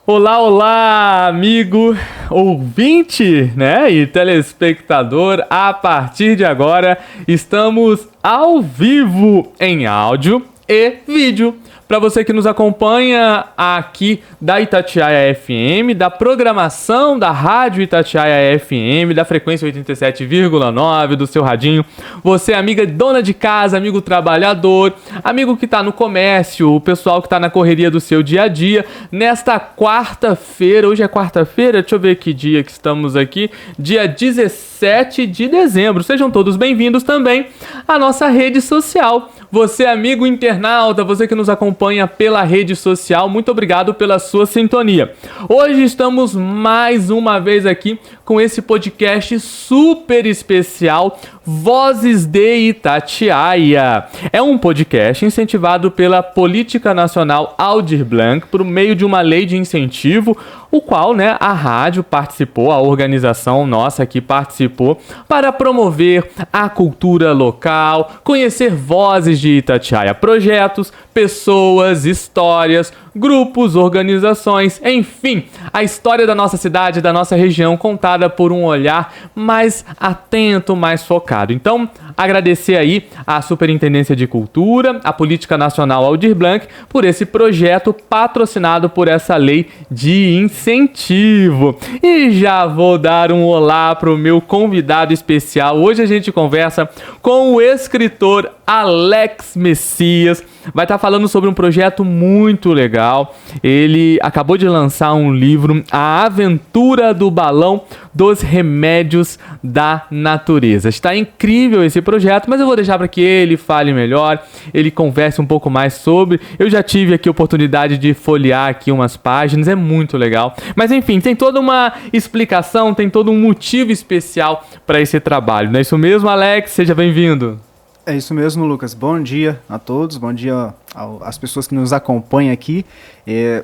Olá, olá, amigo, ouvinte, né, e telespectador. A partir de agora, estamos ao vivo em áudio e vídeo. Para você que nos acompanha aqui da Itatiaia FM, da programação da Rádio Itatiaia FM, da frequência 87,9 do seu radinho, você amiga dona de casa, amigo trabalhador, amigo que está no comércio, o pessoal que está na correria do seu dia a dia, nesta quarta-feira, hoje é quarta-feira, deixa eu ver que dia que estamos aqui, dia 17 de dezembro. Sejam todos bem-vindos também à nossa rede social. Você, amigo internauta, você que nos acompanha pela rede social, muito obrigado pela sua sintonia. Hoje estamos mais uma vez aqui com esse podcast super especial, Vozes de Itatiaia. É um podcast incentivado pela Política Nacional Aldir Blanc por meio de uma lei de incentivo, o qual, a rádio participou, a organização nossa aqui participou para promover a cultura local, conhecer vozes de Itatiaia, projetos, pessoas, histórias, grupos, organizações, enfim, a história da nossa cidade, da nossa região, contada por um olhar mais atento, mais focado. Então, agradecer aí à Superintendência de Cultura, à Política Nacional Aldir Blanc, por esse projeto patrocinado por essa lei de incentivo. E já vou dar um olá para o meu convidado especial. Hoje a gente conversa com o escritor Alex Messias. Vai estar falando sobre um projeto muito legal. Ele acabou de lançar um livro, A Aventura do Balão dos Remédios da Natureza. Está incrível esse projeto, mas eu vou deixar para que ele fale melhor, ele converse um pouco mais sobre. Eu já tive aqui a oportunidade de folhear aqui umas páginas, é muito legal. Mas enfim, tem toda uma explicação, tem todo um motivo especial para esse trabalho. Não é isso mesmo, Alex? Seja bem-vindo. É isso mesmo, Lucas. Bom dia a todos, bom dia às pessoas que nos acompanham aqui.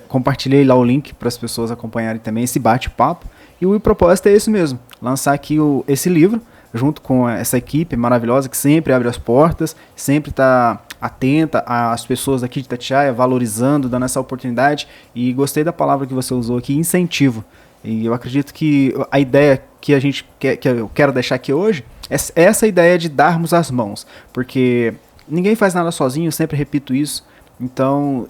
Compartilhei lá o link para as pessoas acompanharem também esse bate-papo. E o propósito é esse mesmo, lançar aqui esse livro, junto com essa equipe maravilhosa que sempre abre as portas, sempre está atenta às pessoas aqui de Itatiaia, valorizando, dando essa oportunidade. E gostei da palavra que você usou aqui, incentivo. E eu acredito que a ideia que eu quero deixar aqui hoje é essa ideia de darmos as mãos, porque ninguém faz nada sozinho, eu sempre repito isso. Então,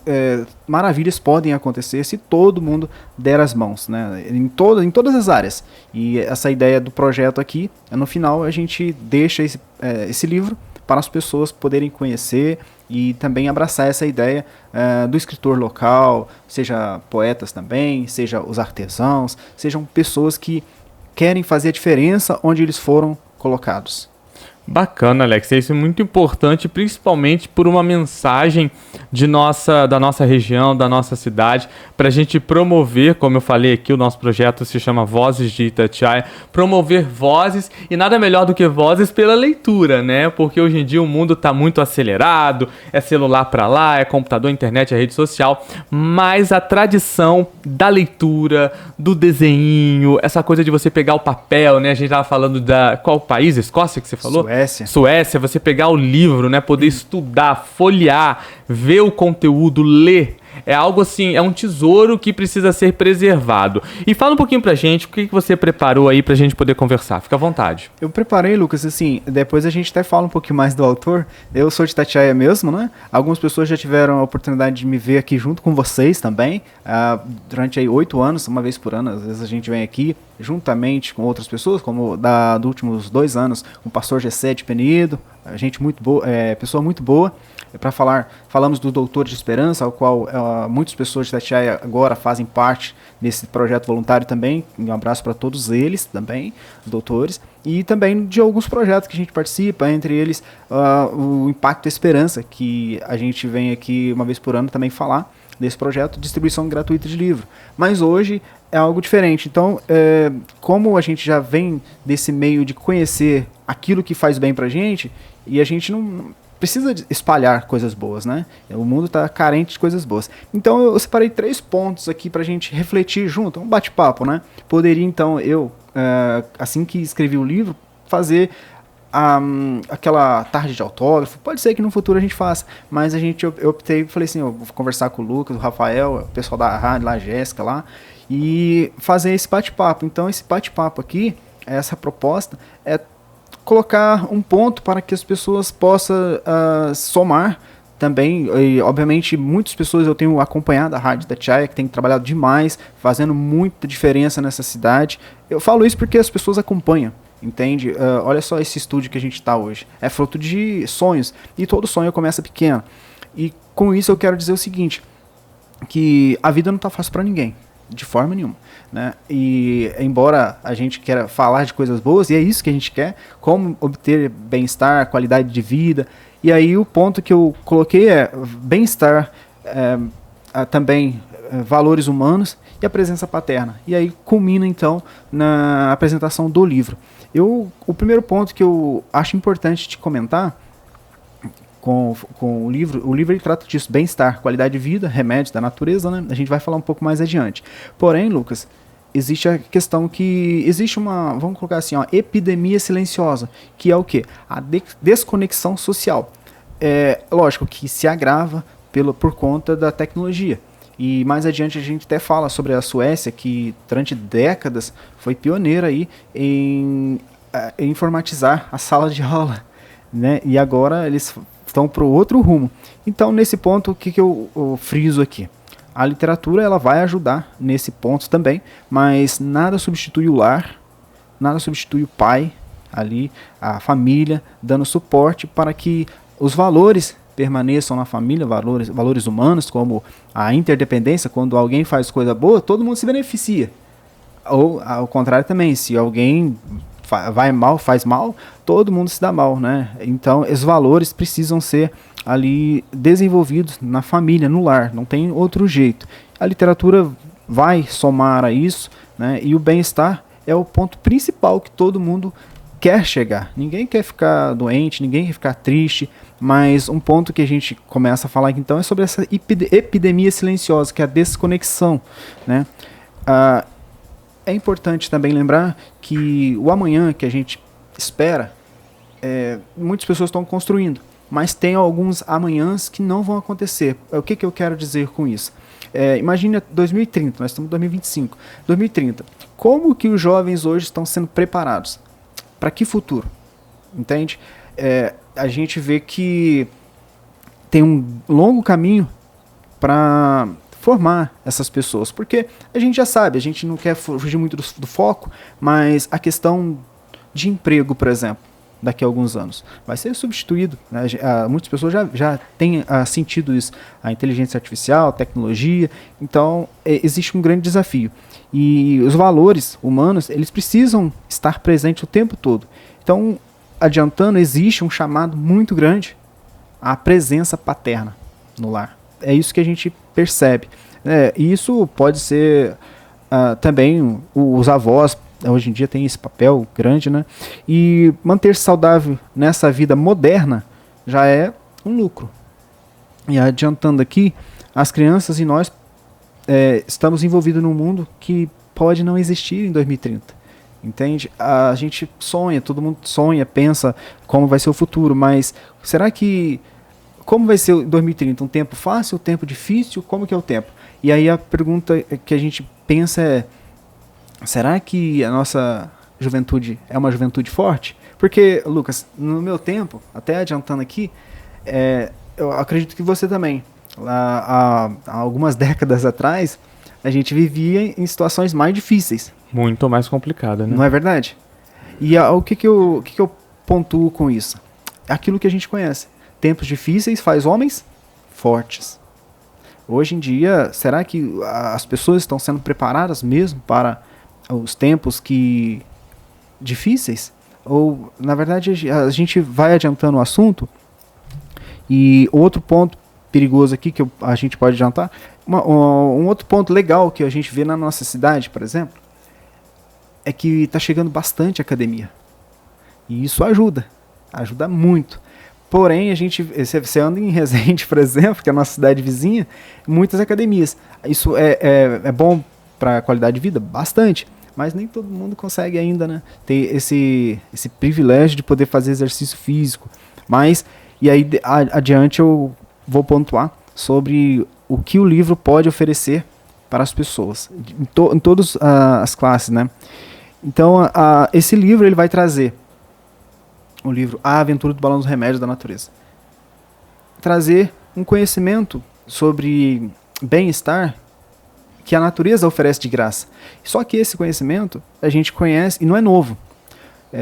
maravilhas podem acontecer se todo mundo der as mãos, né? Em todas as áreas. E essa ideia do projeto aqui, no final a gente deixa esse livro para as pessoas poderem conhecer e também abraçar essa ideia do escritor local, seja poetas também, seja os artesãos, sejam pessoas que querem fazer a diferença onde eles foram colocados. Bacana, Alex. Isso é muito importante, principalmente por uma mensagem da nossa região, da nossa cidade, para a gente promover, como eu falei aqui, o nosso projeto se chama Vozes de Itatiaia, promover vozes, e nada melhor do que vozes pela leitura, né? Porque hoje em dia o mundo está muito acelerado, é celular para lá, é computador, internet, é rede social, mas a tradição da leitura, do desenho, essa coisa de você pegar o papel, né? A gente estava falando qual país? Escócia que você falou? Suécia, você pegar o livro, né, poder estudar, folhear, ver o conteúdo, ler, é algo assim, é um tesouro que precisa ser preservado. E fala um pouquinho pra gente, o que você preparou aí pra gente poder conversar, fica à vontade. Eu preparei, Lucas, assim, depois a gente até fala um pouquinho mais do autor. Eu sou de Itatiaia mesmo, né? Algumas pessoas já tiveram a oportunidade de me ver aqui junto com vocês também, durante aí 8 anos, uma vez por ano, às vezes a gente vem aqui, juntamente com outras pessoas, como dos últimos 2 anos, o pastor Gessé de Penedo, gente muito boa, pessoa muito boa. Falamos do Doutor de Esperança, ao qual muitas pessoas de Itatiaia agora fazem parte desse projeto voluntário também. Um abraço para todos eles também, os doutores. E também de alguns projetos que a gente participa, entre eles o Impacto Esperança, que a gente vem aqui uma vez por ano também falar desse projeto, distribuição gratuita de livro. Mas hoje é algo diferente. Então, como a gente já vem desse meio de conhecer aquilo que faz bem pra gente, e a gente não precisa espalhar coisas boas, né? O mundo está carente de coisas boas. Então eu separei 3 pontos aqui pra gente refletir junto, um bate-papo, né? Poderia então eu, assim que escrevi o livro, fazer aquela tarde de autógrafo, pode ser que no futuro a gente faça, mas eu optei, falei assim, eu vou conversar com o Lucas, o Rafael, o pessoal da rádio lá, a Jéssica lá, e fazer esse bate-papo. Então esse bate-papo aqui, essa proposta, é colocar um ponto para que as pessoas possam somar também, e obviamente muitas pessoas eu tenho acompanhado a Rádio Itatiaia, que tem trabalhado demais, fazendo muita diferença nessa cidade. Eu falo isso porque as pessoas acompanham, entende? Olha só esse estúdio que a gente está hoje, é fruto de sonhos, e todo sonho começa pequeno. E com isso eu quero dizer o seguinte, que a vida não está fácil para ninguém, de forma nenhuma, né? E embora a gente queira falar de coisas boas, e é isso que a gente quer, como obter bem-estar, qualidade de vida. E aí o ponto que eu coloquei é bem-estar, também valores humanos e a presença paterna. E aí culmina então na apresentação do livro. O primeiro ponto que eu acho importante te comentar com o livro ele trata disso, bem-estar, qualidade de vida, remédios da natureza, né? A gente vai falar um pouco mais adiante. Porém, Lucas, existe a questão que existe vamos colocar assim, epidemia silenciosa, que é o quê? A desconexão social. Lógico que se agrava por conta da tecnologia. E mais adiante a gente até fala sobre a Suécia, que durante décadas foi pioneira aí em informatizar a sala de aula, né? E agora eles estão para o outro rumo. Então, nesse ponto, o que eu friso aqui? A literatura ela vai ajudar nesse ponto também, mas nada substitui o lar, nada substitui o pai ali, a família, dando suporte para que os valores permaneçam na família, valores humanos, como a interdependência. Quando alguém faz coisa boa, todo mundo se beneficia. Ou, ao contrário também, se alguém faz mal, todo mundo se dá mal, né? Então, os valores precisam ser ali desenvolvidos na família, no lar, não tem outro jeito. A literatura vai somar a isso, né? E o bem-estar é o ponto principal que todo mundo quer chegar. Ninguém quer ficar doente, ninguém quer ficar triste, mas um ponto que a gente começa a falar aqui então é sobre essa epidemia silenciosa, que é a desconexão, né? É importante também lembrar que o amanhã que a gente espera, muitas pessoas estão construindo, mas tem alguns amanhãs que não vão acontecer. O que eu quero dizer com isso? Imagine 2030, nós estamos em 2025. 2030, como que os jovens hoje estão sendo preparados? Para que futuro? Entende? A gente vê que tem um longo caminho para formar essas pessoas, porque a gente já sabe, a gente não quer fugir muito do foco, mas a questão de emprego, por exemplo, daqui a alguns anos, vai ser substituído, né? Muitas pessoas já têm sentido isso, a inteligência artificial, a tecnologia, então existe um grande desafio, e os valores humanos, eles precisam estar presentes o tempo todo. Então, adiantando, existe um chamado muito grande à presença paterna no lar. É isso que a gente percebe. E isso pode ser também os avós, hoje em dia tem esse papel grande, né? E manter-se saudável nessa vida moderna já é um lucro. E adiantando aqui, as crianças e nós estamos envolvidos num mundo que pode não existir em 2030. Entende? A gente sonha, todo mundo sonha, pensa como vai ser o futuro, mas será que como vai ser 2030? Um tempo fácil, um tempo difícil? Como que é o tempo? E aí a pergunta que a gente pensa é, será que a nossa juventude é uma juventude forte? Porque, Lucas, no meu tempo, até adiantando aqui, eu acredito que você também, há algumas décadas atrás, a gente vivia em situações mais difíceis. Muito mais complicada, né? Não é verdade? E o que eu pontuo com isso? Aquilo que a gente conhece. Tempos difíceis faz homens fortes. Hoje em dia, será que as pessoas estão sendo preparadas mesmo para os tempos difíceis? Ou, na verdade, a gente vai adiantando o assunto. E outro ponto perigoso aqui que a gente pode adiantar, um outro ponto legal que a gente vê na nossa cidade, por exemplo, é que está chegando bastante academia. E isso ajuda muito. Porém, você anda em Resende, por exemplo, que é a nossa cidade vizinha, muitas academias. Isso é bom para a qualidade de vida? Bastante. mas nem todo mundo consegue ainda, né, ter esse privilégio de poder fazer exercício físico. Mas, e aí adiante eu vou pontuar sobre o que o livro pode oferecer para as pessoas, em todas as classes, né. Então, esse livro ele vai trazer o livro A Aventura do Balão dos Remédios da Natureza. Trazer um conhecimento sobre bem-estar que a natureza oferece de graça. Só que esse conhecimento a gente conhece e não é novo.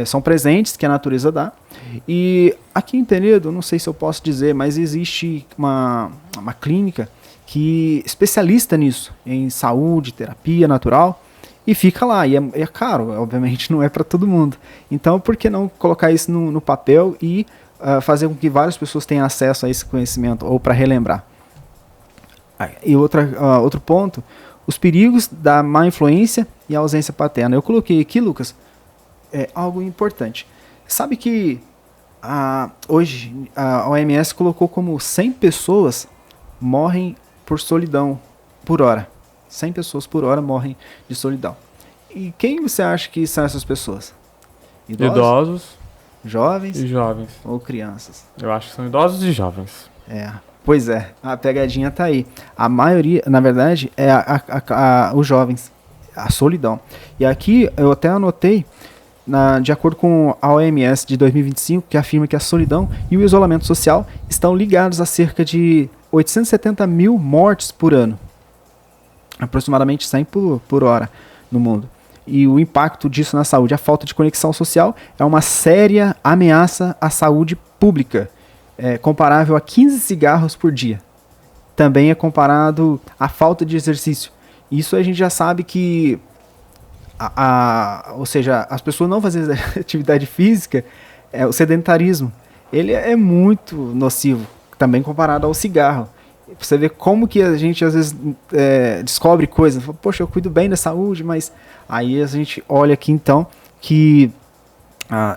São presentes que a natureza dá. E aqui em Penedo, não sei se eu posso dizer, mas existe uma clínica que especialista nisso, em saúde, terapia natural, e fica lá, e é caro, obviamente não é para todo mundo. Então, por que não colocar isso no papel e fazer com que várias pessoas tenham acesso a esse conhecimento, ou para relembrar? E outro ponto, os perigos da má influência e a ausência paterna. Eu coloquei aqui, Lucas, algo importante. Sabe que hoje a OMS colocou como 100 pessoas morrem por solidão por hora. 100 pessoas por hora morrem de solidão. E quem você acha que são essas pessoas? Idosos, jovens e jovens. Ou crianças? Eu acho que são idosos e jovens. Pois é, a pegadinha tá aí. A maioria, na verdade, é os jovens, a solidão. E aqui eu até anotei, de acordo com a OMS de 2025, que afirma que a solidão e o isolamento social estão ligados a cerca de 870 mil mortes por ano. Aproximadamente 100 por hora no mundo. E o impacto disso na saúde, a falta de conexão social, é uma séria ameaça à saúde pública, comparável a 15 cigarros por dia. Também é comparado à falta de exercício. Isso a gente já sabe que, ou seja, as pessoas não fazendo atividade física, o sedentarismo, ele é muito nocivo, também comparado ao cigarro. Você vê como que a gente às vezes descobre coisas, poxa, eu cuido bem da saúde, mas aí a gente olha aqui então que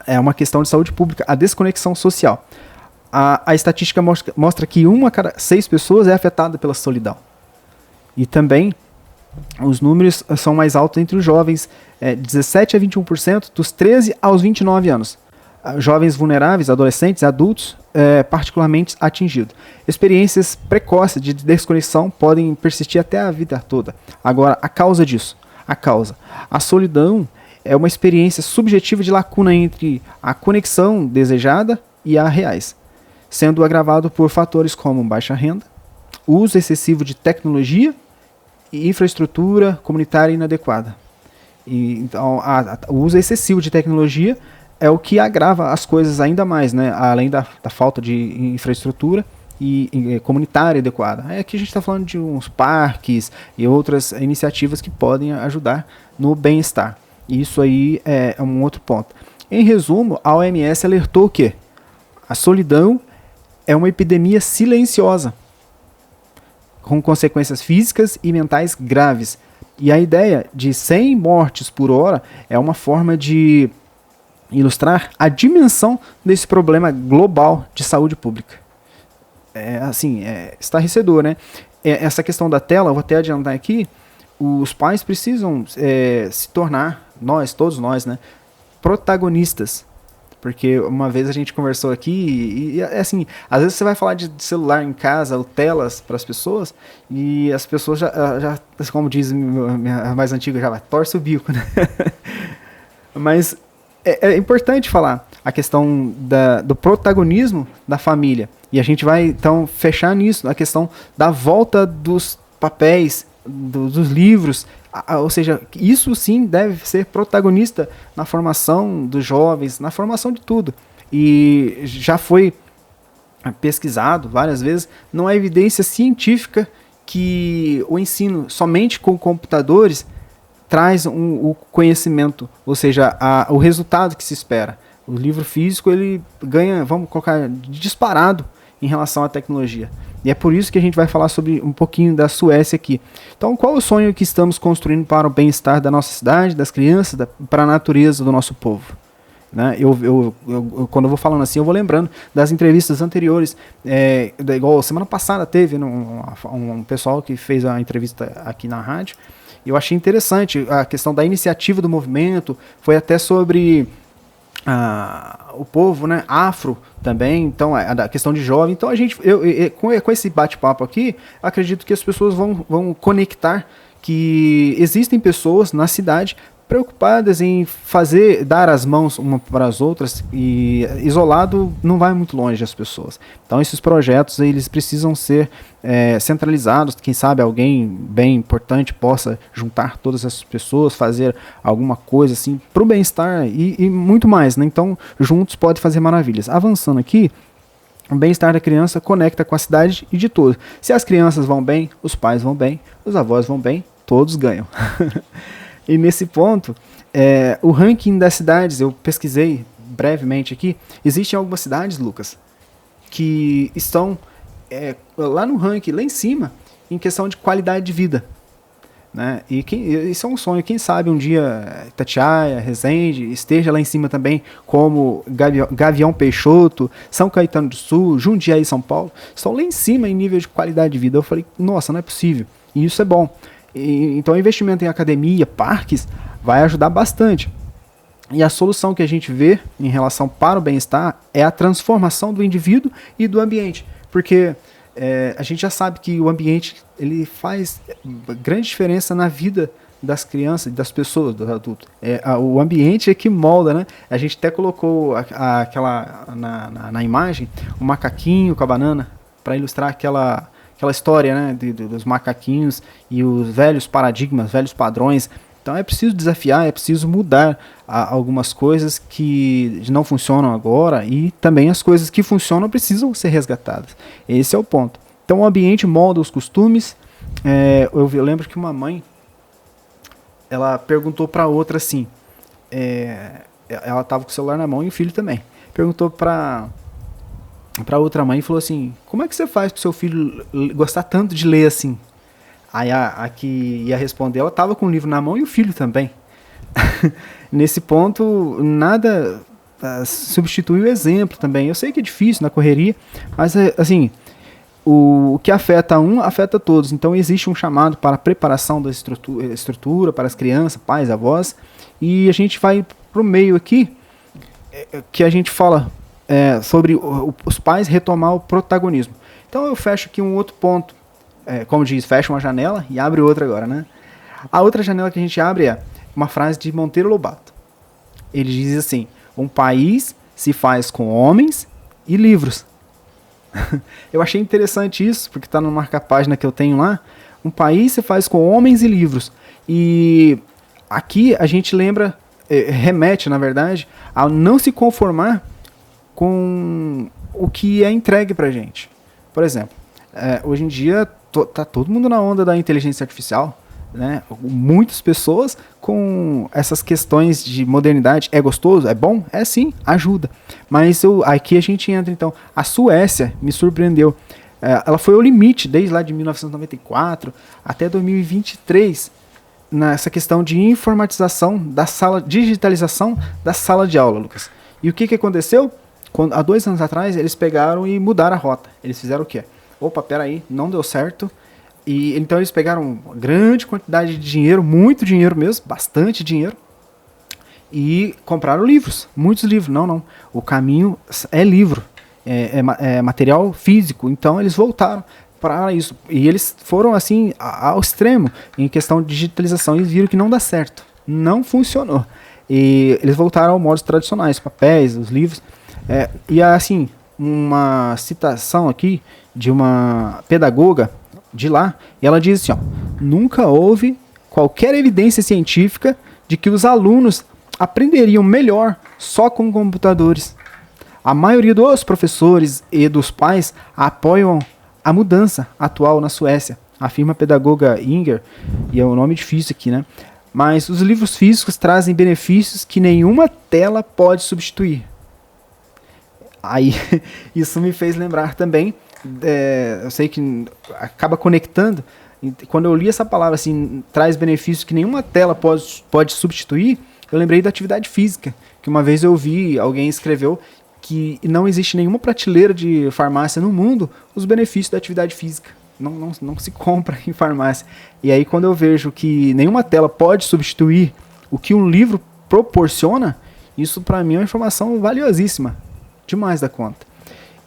é uma questão de saúde pública, a desconexão social. A estatística mostra que 1 a cada 6 pessoas é afetada pela solidão. E também os números são mais altos entre os jovens, 17 a 21% dos 13 aos 29 anos. Jovens vulneráveis, adolescentes, adultos, particularmente atingidos. Experiências precoces de desconexão podem persistir até a vida toda. Agora, a causa disso. A solidão é uma experiência subjetiva de lacuna entre a conexão desejada e a reais, sendo agravado por fatores como baixa renda, uso excessivo de tecnologia e infraestrutura comunitária inadequada. Então, o uso excessivo de tecnologia é o que agrava as coisas ainda mais, né? Além da falta de infraestrutura e comunitária adequada. Aqui a gente está falando de uns parques e outras iniciativas que podem ajudar no bem-estar. Isso aí é um outro ponto. Em resumo, a OMS alertou que a solidão é uma epidemia silenciosa, com consequências físicas e mentais graves. E a ideia de 100 mortes por hora é uma forma de ilustrar a dimensão desse problema global de saúde pública. Estarrecedor, né? Essa questão da tela, eu vou até adiantar aqui, os pais precisam se tornar, todos nós, né, protagonistas. Porque uma vez a gente conversou aqui e assim, às vezes você vai falar de celular em casa ou telas para as pessoas e as pessoas já como diz a mais antiga, já vai, torce o bico, né? Mas é importante falar a questão do protagonismo da família. E a gente vai, então, fechar nisso, a questão da volta dos papéis, dos livros. Ou seja, isso sim deve ser protagonista na formação dos jovens, na formação de tudo. E já foi pesquisado várias vezes, não há evidência científica que o ensino somente com computadores traz o conhecimento, ou seja, o resultado que se espera. O livro físico ele ganha, vamos colocar, disparado em relação à tecnologia. E é por isso que a gente vai falar sobre um pouquinho da Suécia aqui. Então, qual é o sonho que estamos construindo para o bem-estar da nossa cidade, das crianças, para a natureza do nosso povo? Né? Quando eu vou falando assim, eu vou lembrando das entrevistas anteriores, igual semana passada teve um pessoal que fez a entrevista aqui na rádio, Eu achei interessante a questão da iniciativa do movimento, foi até sobre o povo, né, afro também, então a questão de jovem. Então com esse bate-papo aqui, acredito que as pessoas vão conectar que existem pessoas na cidade preocupadas em dar as mãos uma para as outras, e isolado não vai muito longe as pessoas. Então esses projetos eles precisam ser centralizados, quem sabe alguém bem importante possa juntar todas essas pessoas, fazer alguma coisa assim para o bem-estar e muito mais, né? Então juntos pode fazer maravilhas. Avançando aqui, o bem-estar da criança conecta com a cidade e de todos. Se as crianças vão bem, os pais vão bem, os avós vão bem, todos ganham. E nesse ponto, o ranking das cidades, eu pesquisei brevemente aqui, existem algumas cidades, Lucas, que estão lá no ranking, lá em cima, em questão de qualidade de vida. Né? E isso é um sonho, quem sabe um dia Itatiaia, Resende, esteja lá em cima também, como Gavião Peixoto, São Caetano do Sul, Jundiaí e São Paulo, estão lá em cima em nível de qualidade de vida. Eu falei, nossa, não é possível. E isso é bom. Então, o investimento em academia, parques, vai ajudar bastante. E a solução que a gente vê em relação para o bem-estar é a transformação do indivíduo e do ambiente. Porque a gente já sabe que o ambiente ele faz grande diferença na vida das crianças e das pessoas, dos adultos. O ambiente é que molda, né? A gente até colocou aquela na imagem, o macaquinho com a banana, para ilustrar aquela história, né, dos macaquinhos e os velhos paradigmas, velhos padrões. Então é preciso desafiar, é preciso mudar algumas coisas que não funcionam agora, e também as coisas que funcionam precisam ser resgatadas. Esse é o ponto. Então o ambiente molda os costumes. Eu lembro que uma mãe, ela perguntou para outra assim, ela estava com o celular na mão e o filho também. Perguntou para outra mãe e falou assim, como é que você faz para o seu filho gostar tanto de ler assim? Aí a que ia responder, ela estava com o livro na mão e o filho também. Nesse ponto, nada substitui o exemplo também. Eu sei que é difícil na correria, mas assim, o que afeta um, afeta todos. Então existe um chamado para a preparação da estrutura para as crianças, pais, avós, e a gente vai para o meio aqui, que a gente fala sobre os pais retomar o protagonismo. Então eu fecho aqui um outro ponto, como diz, fecha uma janela e abre outra agora, né? A outra janela que a gente abre é uma frase de Monteiro Lobato. Ele diz assim, um país se faz com homens e livros. Eu achei interessante isso, porque está no marca-página que eu tenho lá. Um país se faz com homens e livros. E aqui a gente remete, na verdade, a não se conformar com o que é entregue pra gente. Por exemplo, hoje em dia tá todo mundo na onda da inteligência artificial, né? Muitas pessoas com essas questões de modernidade. É gostoso? É bom? É sim, ajuda. Mas aqui a gente entra então. A Suécia me surpreendeu. Ela foi ao limite desde lá de 1994 até 2023 nessa questão de informatização da sala, digitalização da sala de aula, Lucas. E o que aconteceu? Há 2 anos atrás, eles pegaram e mudaram a rota. Eles fizeram o quê? Opa, peraí, não deu certo. E então eles pegaram uma grande quantidade de dinheiro, muito dinheiro mesmo, bastante dinheiro, e compraram livros, muitos livros. Não. O caminho é livro, é material físico. Então eles voltaram para isso. E eles foram assim ao extremo em questão de digitalização. Eles viram que não dá certo, não funcionou. E eles voltaram aos modos tradicionais, papéis, os livros. E assim, uma citação aqui de uma pedagoga de lá, e ela diz assim, nunca houve qualquer evidência científica de que os alunos aprenderiam melhor só com computadores. A maioria dos professores e dos pais apoiam a mudança atual na Suécia, afirma a pedagoga Inger, e é um nome difícil aqui, né? Mas os livros físicos trazem benefícios que nenhuma tela pode substituir. Aí, isso me fez lembrar também, eu sei que acaba conectando, quando eu li essa palavra assim, traz benefícios que nenhuma tela pode substituir, eu lembrei da atividade física, que uma vez eu vi, alguém escreveu que não existe nenhuma prateleira de farmácia no mundo os benefícios da atividade física. não se compra em farmácia. E aí quando eu vejo que nenhuma tela pode substituir o que um livro proporciona, isso para mim é uma informação valiosíssima, demais da conta.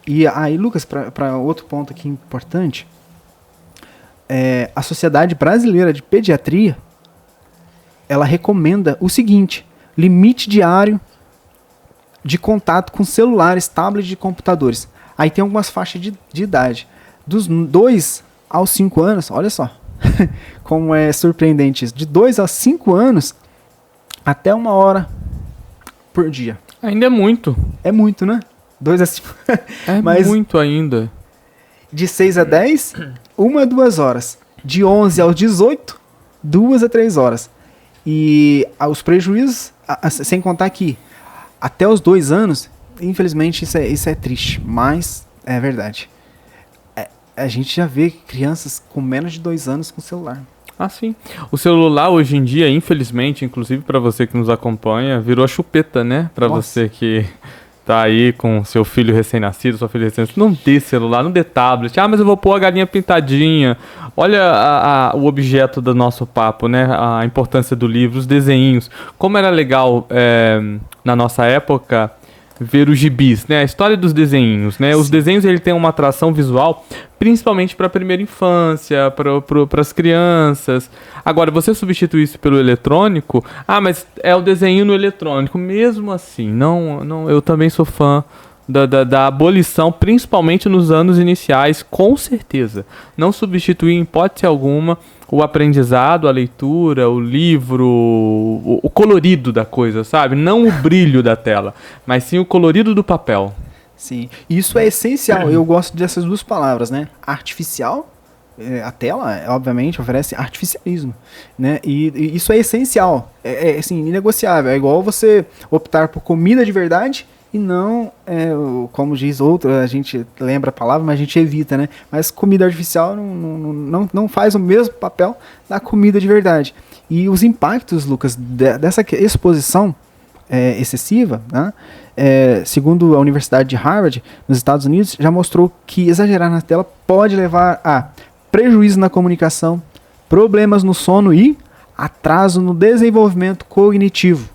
E aí, Lucas, para outro ponto aqui importante, a Sociedade Brasileira de Pediatria, ela recomenda o seguinte: limite diário de contato com celulares, tablets e computadores. Aí tem algumas faixas de idade. Dos 2 aos 5 anos, olha só como é surpreendente isso. De 2 a 5 anos, até 1 hora por dia. Ainda é muito. É muito, né? 2 a 5. Mas muito ainda. De 6 a 10, 1 a 2 horas. De 11 aos 18, 2 a 3 horas. E os prejuízos, sem contar que até os 2 anos, infelizmente isso é triste, mas é verdade. A gente já vê crianças com menos de 2 anos com celular. Ah, sim. O celular hoje em dia, infelizmente, inclusive para você que nos acompanha, virou a chupeta, né? Para você que tá aí com seu filho recém-nascido, sua filha recém-nascida, não dê celular, não dê tablet. Ah, mas eu vou pôr a galinha pintadinha. Olha o objeto do nosso papo, né? A importância do livro, os desenhinhos. Como era legal na nossa época ver os gibis, né? A história dos desenhinhos, né? Os desenhos, ele tem uma atração visual, principalmente para a primeira infância, para as crianças. Agora, você substitui isso pelo eletrônico, mas é o desenho no eletrônico. Mesmo assim, não, eu também sou fã da abolição, principalmente nos anos iniciais, com certeza. Não substituir em hipótese alguma o aprendizado, a leitura, o livro, o colorido da coisa, sabe? Não o brilho da tela, mas sim o colorido do papel. Sim, isso é essencial. Eu gosto dessas duas palavras, né? Artificial, a tela, obviamente, oferece artificialismo, né? E isso é essencial, é assim, inegociável. É igual você optar por comida de verdade e não, como diz outro, a gente lembra a palavra, mas a gente evita, né? Mas comida artificial não faz o mesmo papel da comida de verdade. E os impactos, Lucas, dessa exposição excessiva, né? Segundo a Universidade de Harvard, nos Estados Unidos, já mostrou que exagerar na tela pode levar a prejuízo na comunicação, problemas no sono e atraso no desenvolvimento cognitivo.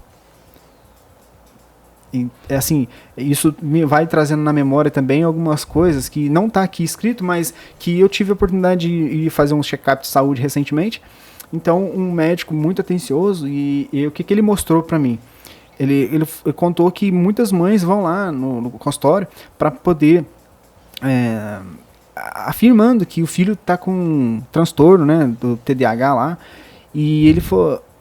Assim, isso me vai trazendo na memória também algumas coisas que não está aqui escrito, mas que eu tive a oportunidade de ir fazer um check-up de saúde recentemente. Então, um médico muito atencioso, e o que ele mostrou para mim? Ele contou que muitas mães vão lá no consultório para poder, afirmando que o filho está com um transtorno, né, do TDAH lá, e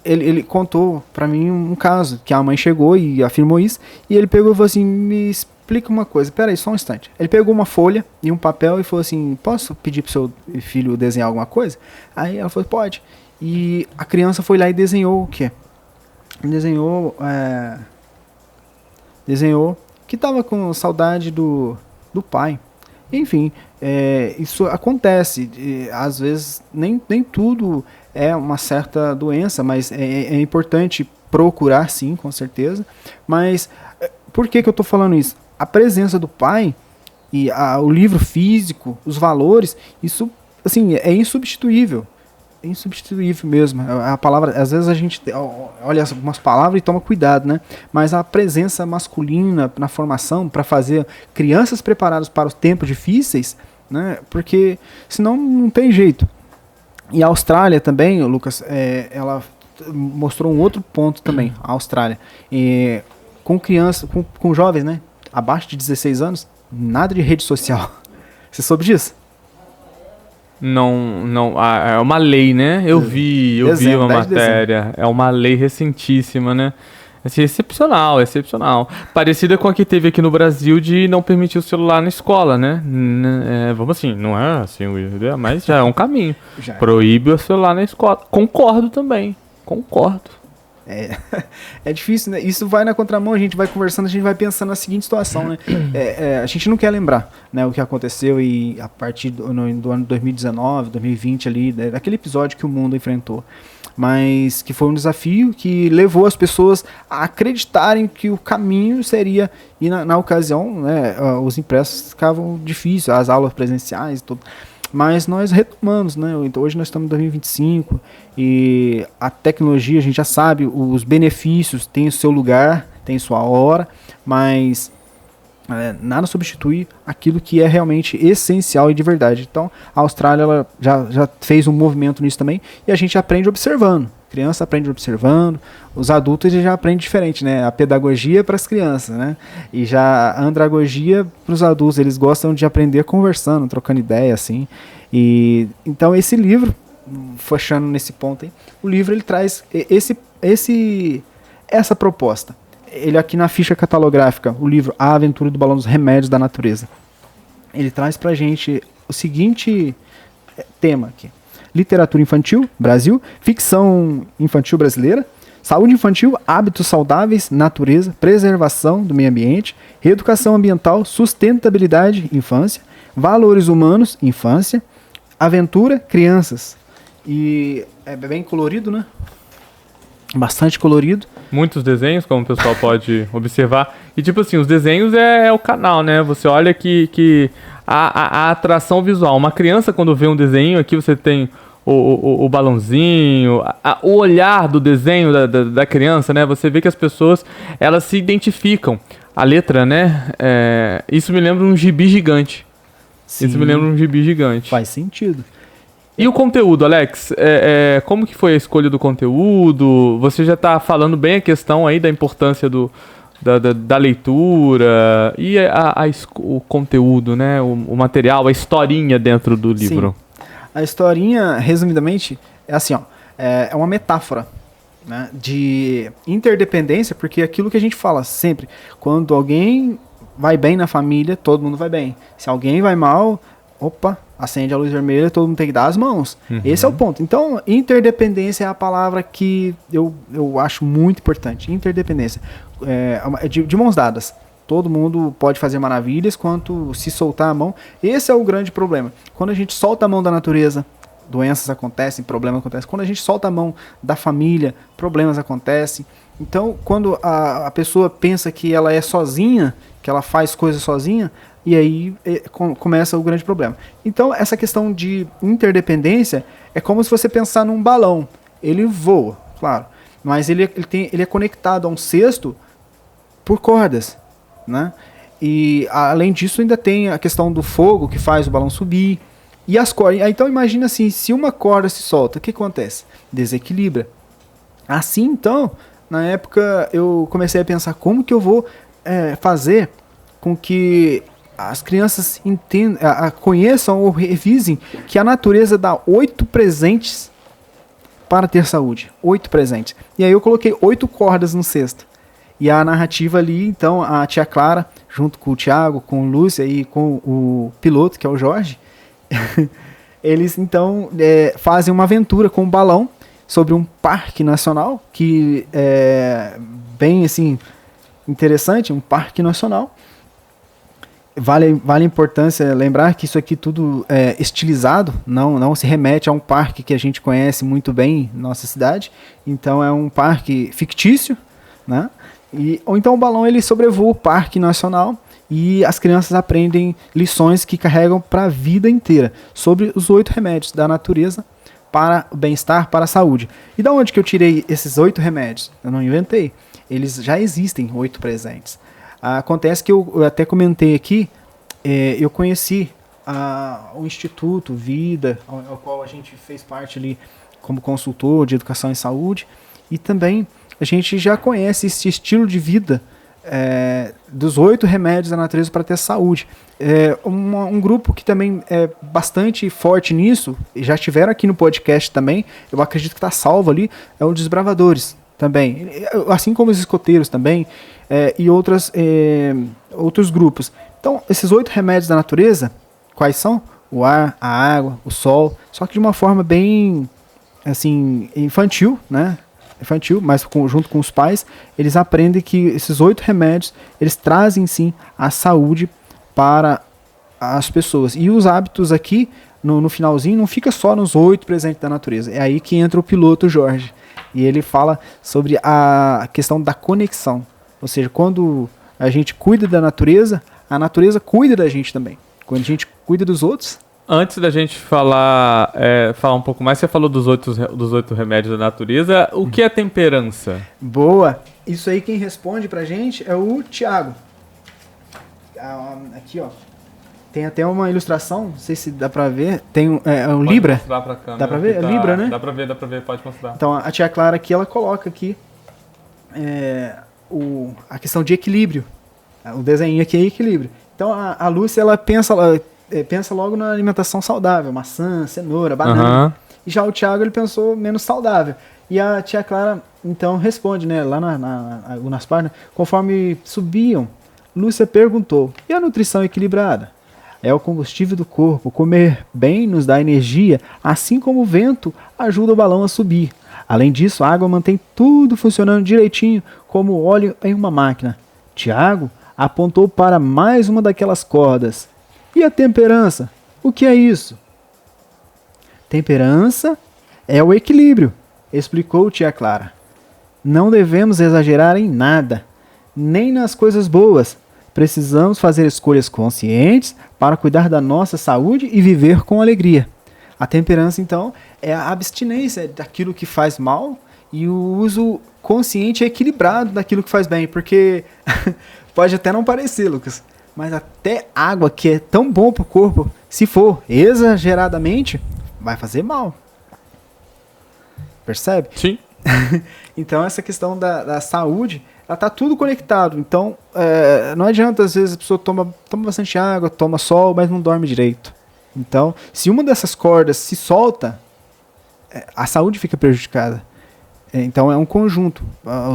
ele contou pra mim um caso, que a mãe chegou e afirmou isso, e ele pegou e falou assim: me explica uma coisa, peraí, só um instante. Ele pegou uma folha e um papel e falou assim: posso pedir pro seu filho desenhar alguma coisa? Aí ela falou: pode. E a criança foi lá e desenhou o quê? Desenhou que tava com saudade do pai. Enfim, isso acontece. Às vezes nem tudo é uma certa doença, mas é importante procurar, sim, com certeza. Mas por que eu estou falando isso? A presença do pai e o livro físico, os valores, isso assim, é insubstituível. É insubstituível mesmo. A palavra, às vezes a gente olha algumas palavras e toma cuidado, né? Mas a presença masculina na formação para fazer crianças preparadas para os tempos difíceis, né? Porque senão não tem jeito. E a Austrália também, Lucas, ela mostrou um outro ponto também, a Austrália. Com crianças, com jovens, né? Abaixo de 16 anos, nada de rede social. Você soube disso? Não, é uma lei, né? Eu vi uma matéria, é uma lei recentíssima, né? Assim, excepcional. Parecida com a que teve aqui no Brasil de não permitir o celular na escola, né? Vamos assim, não é assim, mas já é um caminho. Proíbe o celular na escola. Concordo também, É difícil, né? Isso vai na contramão, a gente vai conversando, a gente vai pensando na seguinte situação, né? A gente não quer lembrar, né, o que aconteceu e a partir do ano 2019, 2020 ali, daquele episódio que o mundo enfrentou. Mas que foi um desafio que levou as pessoas a acreditarem que o caminho seria, e na ocasião, né, os impressos ficavam difíceis, as aulas presenciais e tudo. mas nós retomamos, né? Então, hoje nós estamos em 2025 e a tecnologia, a gente já sabe, os benefícios têm o seu lugar, tem sua hora, mas nada substitui aquilo que é realmente essencial e de verdade. Então, a Austrália ela já fez um movimento nisso também e a gente aprende observando. A criança aprende observando, os adultos já aprendem diferente, né? A pedagogia para as crianças, né? E já a andragogia para os adultos, eles gostam de aprender conversando, trocando ideia, assim. E então esse livro, fechando nesse ponto aí, o livro ele traz essa proposta. Ele aqui na ficha catalográfica, o livro A Aventura do Balão dos Remédios da Natureza. Ele traz pra gente o seguinte tema aqui. Literatura infantil, Brasil, ficção infantil brasileira, saúde infantil, hábitos saudáveis, natureza, preservação do meio ambiente, reeducação ambiental, sustentabilidade, infância, valores humanos, infância, aventura, crianças. E é bem colorido, né? Bastante colorido. Muitos desenhos, como o pessoal pode observar. E tipo assim, os desenhos é o canal, né? Você olha que a atração visual. Uma criança, quando vê um desenho, aqui você tem o balãozinho, o olhar do desenho da criança, né? Você vê que as pessoas, elas se identificam. A letra, né? Isso me lembra um gibi gigante. Sim, isso me lembra um gibi gigante. Faz sentido. E o conteúdo, Alex? Como que foi a escolha do conteúdo? Você já está falando bem a questão aí da importância da leitura e o conteúdo, né? O material, a historinha dentro do livro. Sim. A historinha, resumidamente, é assim, ó, é uma metáfora, né, de interdependência, porque é aquilo que a gente fala sempre, quando alguém vai bem na família, todo mundo vai bem. Se alguém vai mal, opa, acende a luz vermelha, todo mundo tem que dar as mãos. Uhum. Esse é o ponto. Então, interdependência é a palavra que eu acho muito importante. Interdependência. De mãos dadas. Todo mundo pode fazer maravilhas, quanto se soltar a mão. Esse é o grande problema. Quando a gente solta a mão da natureza, doenças acontecem, problemas acontecem. Quando a gente solta a mão da família, problemas acontecem. Então, quando a pessoa pensa que ela é sozinha, que ela faz coisas sozinha, e aí começa o grande problema. Então, essa questão de interdependência é como se você pensar num balão. Ele voa, claro, mas ele é conectado a um cesto por cordas, né? E, além disso, ainda tem a questão do fogo, que faz o balão subir, e as cordas. Então, imagina assim, se uma corda se solta, o que acontece? Desequilibra. Assim, então, na época, eu comecei a pensar como que eu vou fazer com que as crianças entendam, conheçam ou revisem que a natureza dá 8 presentes para ter saúde. 8 presentes. E aí eu coloquei 8 cordas no cesto. E a narrativa ali, então, a tia Clara, junto com o Thiago, com o Lúcia e com o piloto, que é o Jorge, eles, então, fazem uma aventura com um balão sobre um parque nacional, que é bem, assim, interessante, um parque nacional. Vale a importância lembrar que isso aqui tudo é estilizado, não se remete a um parque que a gente conhece muito bem na nossa cidade. Então é um parque fictício, né? Ou então o balão ele sobrevoa o parque nacional e as crianças aprendem lições que carregam para a vida inteira sobre os 8 remédios da natureza para o bem-estar, para a saúde. E da onde que eu tirei esses 8 remédios? Eu não inventei. Eles já existem 8 presentes. Acontece que eu até comentei aqui, eu conheci o Instituto Vida, ao qual a gente fez parte ali como consultor de educação e saúde, e também a gente já conhece esse estilo de vida dos 8 remédios da natureza para ter saúde. Um grupo que também é bastante forte nisso, já estiveram aqui no podcast também, eu acredito que está salvo ali, é o Desbravadores também, assim como os escoteiros também, e outros grupos. Então, esses 8 remédios da natureza, quais são? O ar, a água, o sol, só que de uma forma bem, assim, infantil, né? Infantil, mas junto com os pais, eles aprendem que esses 8 remédios, eles trazem, sim, a saúde para as pessoas. E os hábitos aqui, no finalzinho, não fica só nos 8 presentes da natureza. É aí que entra o piloto Jorge. E ele fala sobre a questão da conexão. Ou seja, quando a gente cuida da natureza, a natureza cuida da gente também. Quando a gente cuida dos outros, Antes da gente falar um pouco mais, você falou dos 8 remédios da natureza. O que é temperança? Boa! Isso aí quem responde pra gente é o Tiago. Aqui, ó. Tem até uma ilustração, não sei se dá pra ver. Tem um Libra. Mostrar pra câmera, dá pra ver? Tá... É Libra, né? Dá pra ver, pode mostrar. Então a tia Clara aqui, ela coloca aqui a questão de equilíbrio. O desenho aqui é equilíbrio. Então a Lúcia, ela pensa logo na alimentação saudável, maçã, cenoura, banana. Uhum. E já o Thiago, ele pensou menos saudável. E a tia Clara, então, responde, né, lá nas páginas, conforme subiam, Lúcia perguntou, e a nutrição equilibrada? É o combustível do corpo, comer bem nos dá energia, assim como o vento ajuda o balão a subir. Além disso, a água mantém tudo funcionando direitinho, como óleo em uma máquina. Tiago apontou para mais uma daquelas cordas. E a temperança? O que é isso? Temperança é o equilíbrio, explicou tia Clara. Não devemos exagerar em nada, nem nas coisas boas. Precisamos fazer escolhas conscientes para cuidar da nossa saúde e viver com alegria. A temperança, então, é a abstinência daquilo que faz mal e o uso consciente e equilibrado daquilo que faz bem. Porque pode até não parecer, Lucas, mas até água que é tão bom para o corpo, se for exageradamente, vai fazer mal. Percebe? Sim. Então essa questão da saúde, ela tá tudo conectado. Então não adianta, às vezes a pessoa toma bastante água, toma sol, mas não dorme direito. Então, se uma dessas cordas se solta, a saúde fica prejudicada. Então é um conjunto,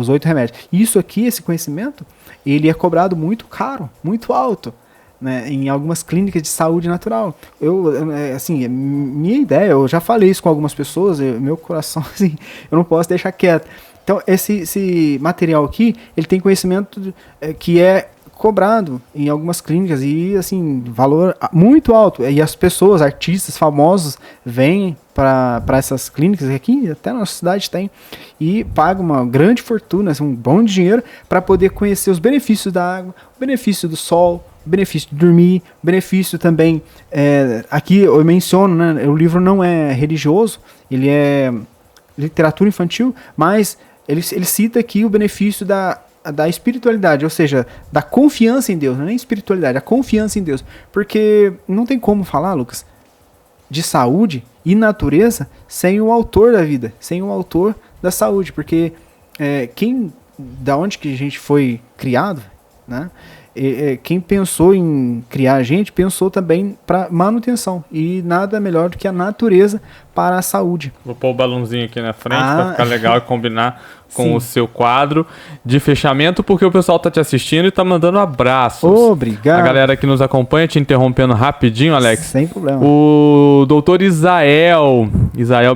os 8 remédios. Isso aqui, esse conhecimento, ele é cobrado muito caro, muito alto, né, em algumas clínicas de saúde natural. Assim, minha ideia, eu já falei isso com algumas pessoas, meu coração, assim, eu não posso deixar quieto. Então, esse material aqui, ele tem conhecimento que é cobrado em algumas clínicas e, assim, valor muito alto. E as pessoas, artistas famosos, vêm para essas clínicas, aqui até na nossa cidade tem, e pagam uma grande fortuna, assim, um bom dinheiro, para poder conhecer os benefícios da água, o benefício do sol, o benefício de dormir, o benefício também, aqui eu menciono, né, o livro não é religioso, ele é literatura infantil, mas ele cita aqui o benefício da espiritualidade, ou seja, da confiança em Deus, não é nem espiritualidade, a confiança em Deus, porque não tem como falar, Lucas, de saúde e natureza sem o autor da vida, sem o autor da saúde, porque da onde que a gente foi criado, né? Quem pensou em criar a gente, pensou também para manutenção, e nada melhor do que a natureza para a saúde. Vou pôr o balãozinho aqui na frente para ficar legal e combinar com Sim. o seu quadro de fechamento, porque o pessoal tá te assistindo e tá mandando abraços. Obrigado. A galera que nos acompanha, te interrompendo rapidinho, Alex. Sem problema. O doutor Isael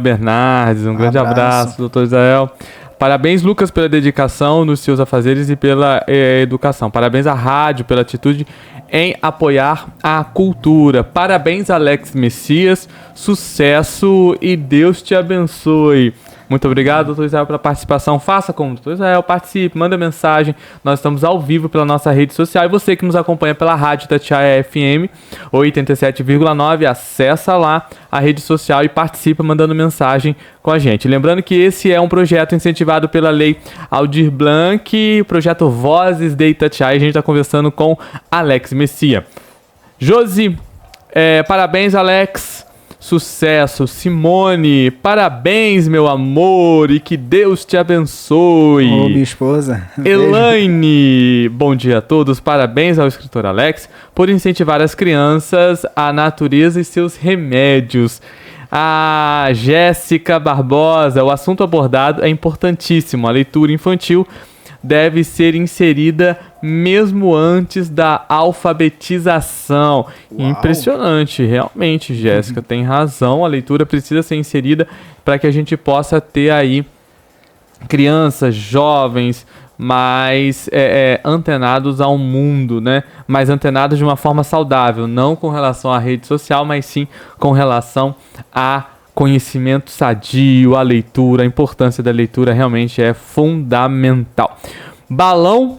Bernardes, um grande abraço, doutor Isael. Parabéns, Lucas, pela dedicação nos seus afazeres e pela educação. Parabéns à rádio pela atitude em apoiar a cultura. Parabéns, Alex Messias. Sucesso e Deus te abençoe. Muito obrigado, doutor Israel, pela participação. Faça como o doutor Israel, participe, manda mensagem. Nós estamos ao vivo pela nossa rede social. E você que nos acompanha pela rádio Itatiaia FM 87,9, acessa lá a rede social e participa mandando mensagem com a gente. Lembrando que esse é um projeto incentivado pela Lei Aldir Blanc, projeto Vozes de Itatiaia. A gente está conversando com Alex Messia. Josi, parabéns, Alex. Sucesso. Simone, parabéns, meu amor, e que Deus te abençoe. Ô, minha esposa. Elaine, bom dia a todos. Parabéns ao escritor Alex por incentivar as crianças à natureza e seus remédios. A Jéssica Barbosa, o assunto abordado é importantíssimo. A leitura infantil deve ser inserida mesmo antes da alfabetização. Uau. Impressionante, realmente, Jéssica, tem razão. A leitura precisa ser inserida para que a gente possa ter aí crianças, jovens, mais antenados ao mundo, né? Mais antenados de uma forma saudável, não com relação à rede social, mas sim com relação a conhecimento sadio, a leitura, a importância da leitura realmente é fundamental. Balão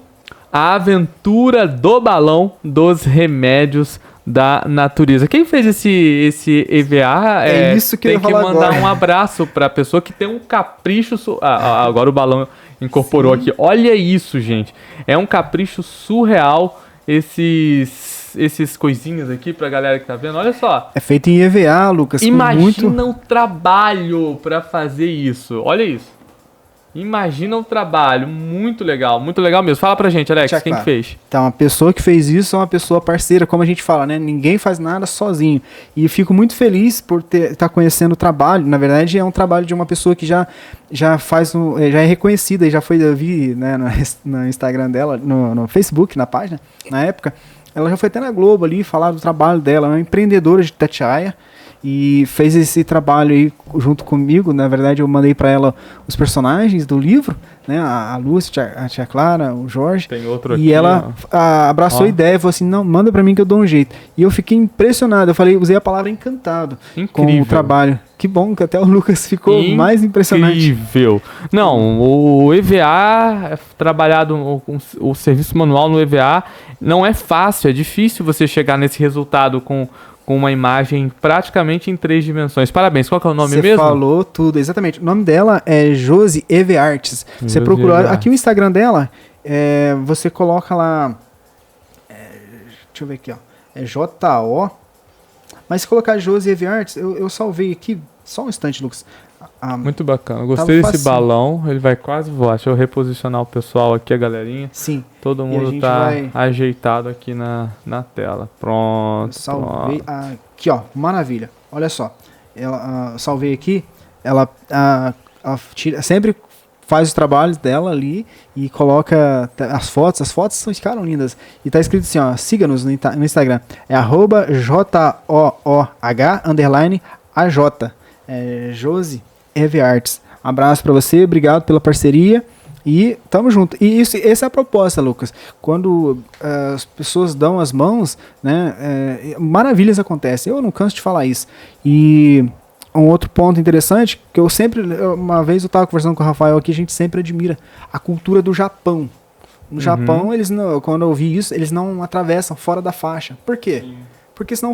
A Aventura do Balão dos Remédios da Natureza. Quem fez esse EVA isso que tem eu ia que falar mandar agora. um abraço pra pessoa que tem um capricho. Agora o balão incorporou Sim. aqui. Olha isso, gente. É um capricho surreal esses coisinhas aqui pra galera que tá vendo. Olha só. É feito em EVA, Lucas. com Imagina o trabalho pra fazer isso. Olha isso. Imagina o trabalho. Muito legal mesmo. Fala pra gente, Alex, Deixa quem que claro. fez? Então, a pessoa que fez isso é uma pessoa parceira, como a gente fala, né? Ninguém faz nada sozinho. E eu fico muito feliz por estar conhecendo o trabalho. Na verdade, é um trabalho de uma pessoa que já já é reconhecida. E já foi, eu vi, né, no Instagram dela, no Facebook, na página, na época. Ela já foi até na Globo ali falar do trabalho dela. É uma empreendedora de Itatiaia. E fez esse trabalho aí junto comigo. Na verdade, eu mandei para ela os personagens do livro, né? A Lúcia, a tia Clara, o Jorge. Tem outro E aqui, ela abraçou Ó. a ideia e falou assim: não, manda para mim que eu dou um jeito. E eu fiquei impressionado. Eu falei, usei a palavra encantado com Incrível. o trabalho. Que bom que até o Lucas ficou mais impressionante. Incrível. Não, o EVA, trabalhado, o serviço manual no EVA, não é fácil, é difícil você chegar nesse resultado com uma imagem praticamente em 3 dimensões. Parabéns, qual que é o nome Você mesmo? falou tudo, exatamente. O nome dela é Josi EV Arts. Você Josi procurou EV aqui o Instagram dela, você coloca lá. Deixa eu ver aqui, ó. É JO. Mas se colocar Josi EV Arts, eu salvei aqui. Só um instante, Lucas. Muito bacana. Gostei Tava desse facinho. balão, ele vai quase voar. Deixa eu reposicionar o pessoal aqui, a galerinha. Sim, Todo a mundo gente tá vai- ajeitado aqui na tela. eu Pronto. salvei. pronto. Aqui, ó. Maravilha. Olha só. Salvei aqui. Ela sempre faz os trabalhos dela ali e coloca as fotos. As fotos ficaram lindas. E tá escrito assim, ó. Siga-nos no Instagram. É @JOOH_AJ. Josi EV Arts. Abraço pra você, obrigado pela parceria e tamo junto. E essa é a proposta, Lucas. Quando as pessoas dão as mãos, né, maravilhas acontecem. Eu não canso de falar isso. E um outro ponto interessante, que uma vez eu estava conversando com o Rafael aqui, a gente sempre admira a cultura do Japão. No Japão, eles não, quando eu vi isso, eles não atravessam fora da faixa. Por quê? Porque senão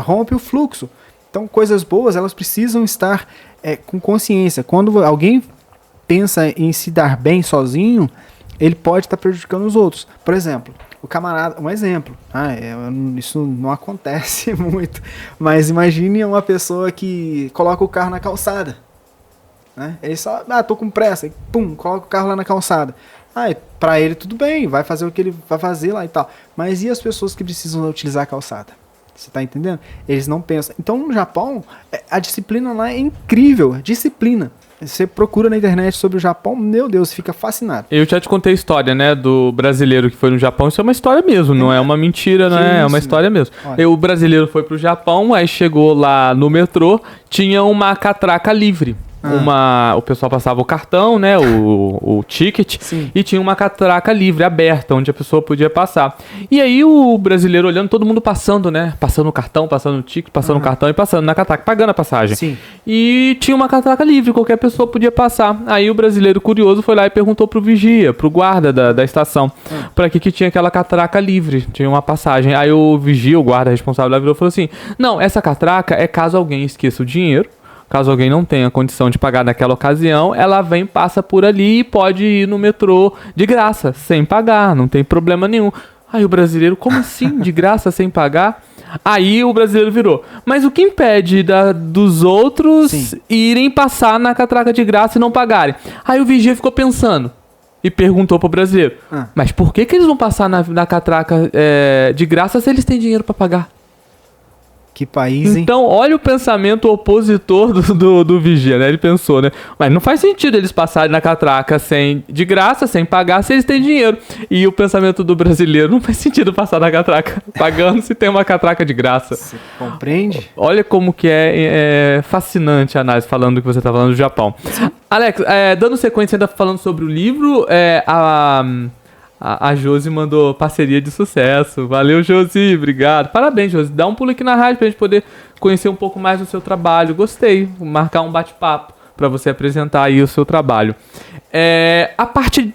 rompe o fluxo. Então, coisas boas, elas precisam estar com consciência. Quando alguém pensa em se dar bem sozinho, ele pode estar prejudicando os outros. Por exemplo, o camarada... Um exemplo. Isso não acontece muito. Mas imagine uma pessoa que coloca o carro na calçada. Né? Ele só... tô com pressa. E, pum, coloca o carro lá na calçada. Pra ele tudo bem, vai fazer o que ele vai fazer lá e tal. Mas e as pessoas que precisam utilizar a calçada? Você tá entendendo? Eles não pensam. Então, no Japão, a disciplina lá é incrível. Disciplina. Você procura na internet sobre o Japão, meu Deus, fica fascinado. Eu já te contei a história, né, do brasileiro que foi no Japão. Isso é uma história mesmo, não é uma mentira, né? É uma história mesmo. Olha. O brasileiro foi pro Japão, aí chegou lá no metrô, tinha uma catraca livre. O pessoal passava o cartão, né, o ticket, Sim. e tinha uma catraca livre, aberta, onde a pessoa podia passar. E aí o brasileiro olhando, todo mundo passando, né, passando o cartão, passando o ticket, passando o cartão e passando na catraca, pagando a passagem. Sim. E tinha uma catraca livre, qualquer pessoa podia passar. Aí o brasileiro curioso foi lá e perguntou pro vigia, pro guarda da estação, pra que tinha aquela catraca livre, tinha uma passagem. Aí o vigia, o guarda responsável lá virou e falou assim, não, essa catraca é caso alguém esqueça o dinheiro, caso alguém não tenha condição de pagar naquela ocasião, ela vem, passa por ali e pode ir no metrô de graça, sem pagar, não tem problema nenhum. Aí o brasileiro, como assim, de graça, sem pagar? Aí o brasileiro virou, mas o que impede dos outros Sim. irem passar na catraca de graça e não pagarem? Aí o vigia ficou pensando e perguntou pro brasileiro, mas por que eles vão passar na catraca de graça se eles têm dinheiro para pagar? Que país, hein? Então, olha o pensamento opositor do vigia, né? Ele pensou, né? Mas não faz sentido eles passarem na catraca de graça, sem pagar, se eles têm dinheiro. E o pensamento do brasileiro, não faz sentido passar na catraca pagando se tem uma catraca de graça. Você compreende? Olha como que é fascinante a análise falando do que você está falando do Japão. Alex, dando sequência ainda falando sobre o livro, a Josi mandou parceria de sucesso. Valeu, Josi. Obrigado. Parabéns, Josi. Dá um pulo aqui na rádio pra gente poder conhecer um pouco mais do seu trabalho. Gostei. Marcar um bate-papo. para você apresentar aí o seu trabalho.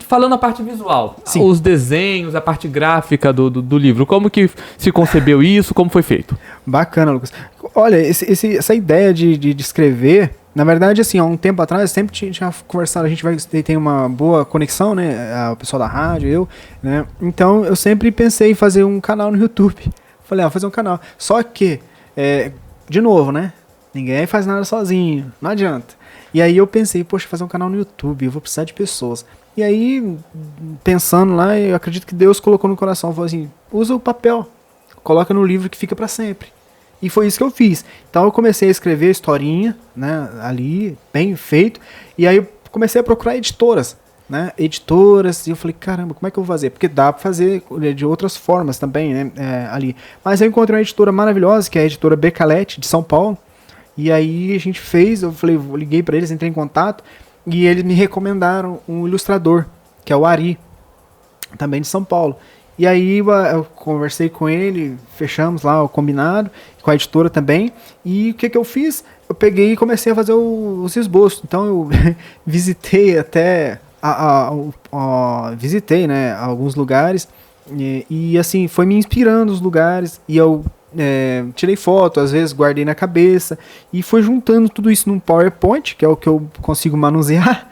Falando a parte visual, Sim. Os desenhos, a parte gráfica do livro, como que se concebeu isso, como foi feito? Bacana, Lucas. Olha, essa ideia de escrever, na verdade, assim, há um tempo atrás, sempre tinha conversado, a gente tem uma boa conexão, né, o pessoal da rádio, eu, né, então eu sempre pensei em fazer um canal no YouTube. Falei, vou fazer um canal. Só que, de novo, né, ninguém faz nada sozinho, não adianta. E aí eu pensei, poxa, fazer um canal no YouTube, eu vou precisar de pessoas. E aí, pensando lá, eu acredito que Deus colocou no coração, falou assim, usa o papel, coloca no livro que fica para sempre. E foi isso que eu fiz. Então eu comecei a escrever historinha, né, ali, bem feito, e aí eu comecei a procurar editoras, né, editoras, e eu falei, caramba, como é que eu vou fazer? Porque dá para fazer de outras formas também, né, ali. Mas eu encontrei uma editora maravilhosa, que é a editora Becalete, de São Paulo, e aí a gente fez, eu falei, eu liguei para eles, entrei em contato, e eles me recomendaram um ilustrador, que é o Ari, também de São Paulo. E aí eu conversei com ele, fechamos lá o combinado, com a editora também, e o que eu fiz? Eu peguei e comecei a fazer os esboços. Então eu visitei até, visitei, né, alguns lugares, e assim, foi me inspirando os lugares, e eu tirei foto, às vezes guardei na cabeça, e fui juntando tudo isso num PowerPoint, que é o que eu consigo manusear,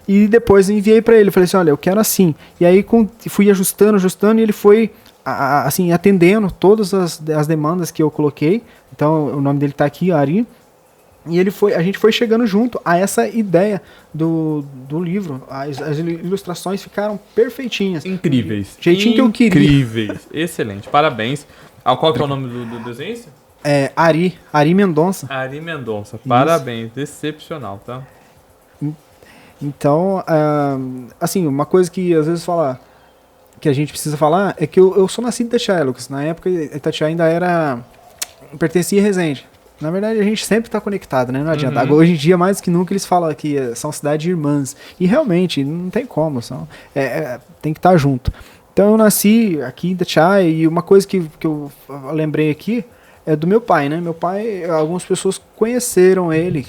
e depois enviei para ele, falei assim, olha, eu quero assim. E aí fui ajustando, e ele foi assim, atendendo todas as demandas que eu coloquei. Então o nome dele tá aqui, Ari. E a gente foi chegando junto a essa ideia do livro. As ilustrações ficaram perfeitinhas. Incríveis. Jeitinho que eu queria. Incríveis. Excelente. Parabéns. Qual que é o nome do desenho? Ari Mendonça. Ari Mendonça. Parabéns. Excepcional, tá? Então, assim, uma coisa que às vezes que a gente precisa falar é que eu sou nascido em Itatiaia, Lucas. Na época, Itatiaia ainda pertencia a Resende. Na verdade, a gente sempre está conectado, né? Não adianta. Agora, hoje em dia, mais que nunca, eles falam que são cidades irmãs. E realmente, não tem como. Tem que estar junto. Então, eu nasci aqui em Itatiaia e uma coisa que eu lembrei aqui é do meu pai, né? Meu pai, algumas pessoas conheceram ele,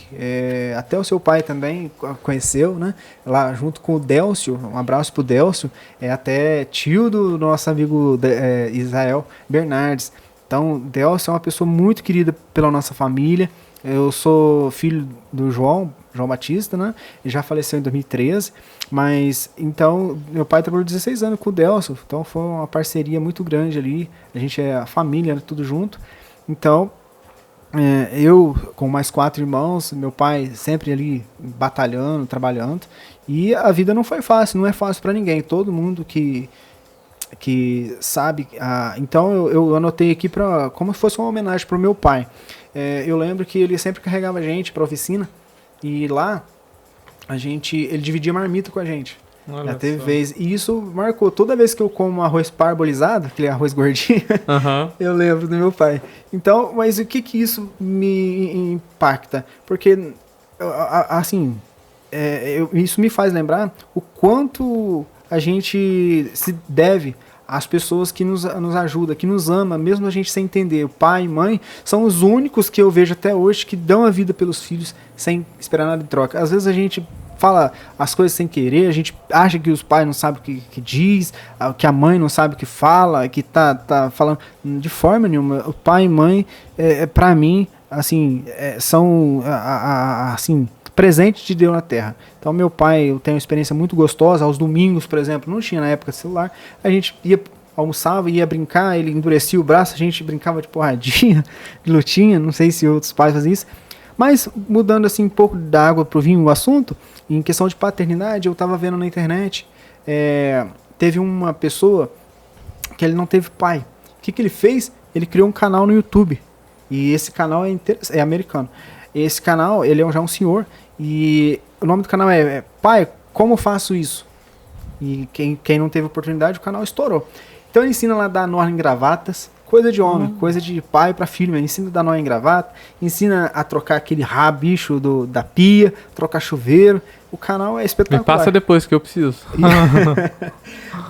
até o seu pai também conheceu, né? Lá junto com o Délcio, um abraço pro Délcio, até tio do nosso amigo Israel Bernardes. Então, Délcio é uma pessoa muito querida pela nossa família. Eu sou filho do João Batista, né? Ele já faleceu em 2013, mas então meu pai trabalhou 16 anos com o Délcio, então foi uma parceria muito grande ali. A gente a família, né? Tudo junto. Então, eu com mais 4 irmãos, meu pai sempre ali batalhando, trabalhando, e a vida não foi fácil, não é fácil para ninguém, todo mundo que sabe. Então eu anotei aqui como se fosse uma homenagem para o meu pai. Eu lembro que ele sempre carregava a gente para a oficina, e lá ele dividia marmita com a gente. Já teve vez. E isso marcou. Toda vez que eu como arroz parbolizado, aquele arroz gordinho, eu lembro do meu pai. Então, mas o que isso me impacta? Porque, assim, isso me faz lembrar o quanto a gente se deve às pessoas que nos ajudam, que nos amam, mesmo a gente sem entender. O pai e mãe são os únicos que eu vejo até hoje que dão a vida pelos filhos sem esperar nada em troca. Às vezes a gente fala as coisas sem querer, a gente acha que os pais não sabem o que diz, que a mãe não sabe o que fala, que tá falando de forma nenhuma. O pai e mãe, para mim, assim, são assim, presente de Deus na Terra. Então meu pai, eu tenho uma experiência muito gostosa, aos domingos, por exemplo, não tinha na época celular, a gente almoçava, ia brincar, ele endurecia o braço, a gente brincava de porradinha, de lutinha, não sei se outros pais fazem isso. Mas, mudando assim um pouco da água pro vinho o assunto, em questão de paternidade, eu estava vendo na internet, teve uma pessoa que ele não teve pai. O que ele fez? Ele criou um canal no YouTube, e esse canal é americano. Esse canal, ele já um senhor, e o nome do canal é Pai, Como Faço Isso? E quem não teve oportunidade, o canal estourou. Então ele ensina lá a dar nó em gravatas, coisa de homem, coisa de pai para filho, ele ensina a dar nó em gravata, ensina a trocar aquele rabicho da pia, trocar chuveiro. O canal é espetacular. Me passa depois que eu preciso.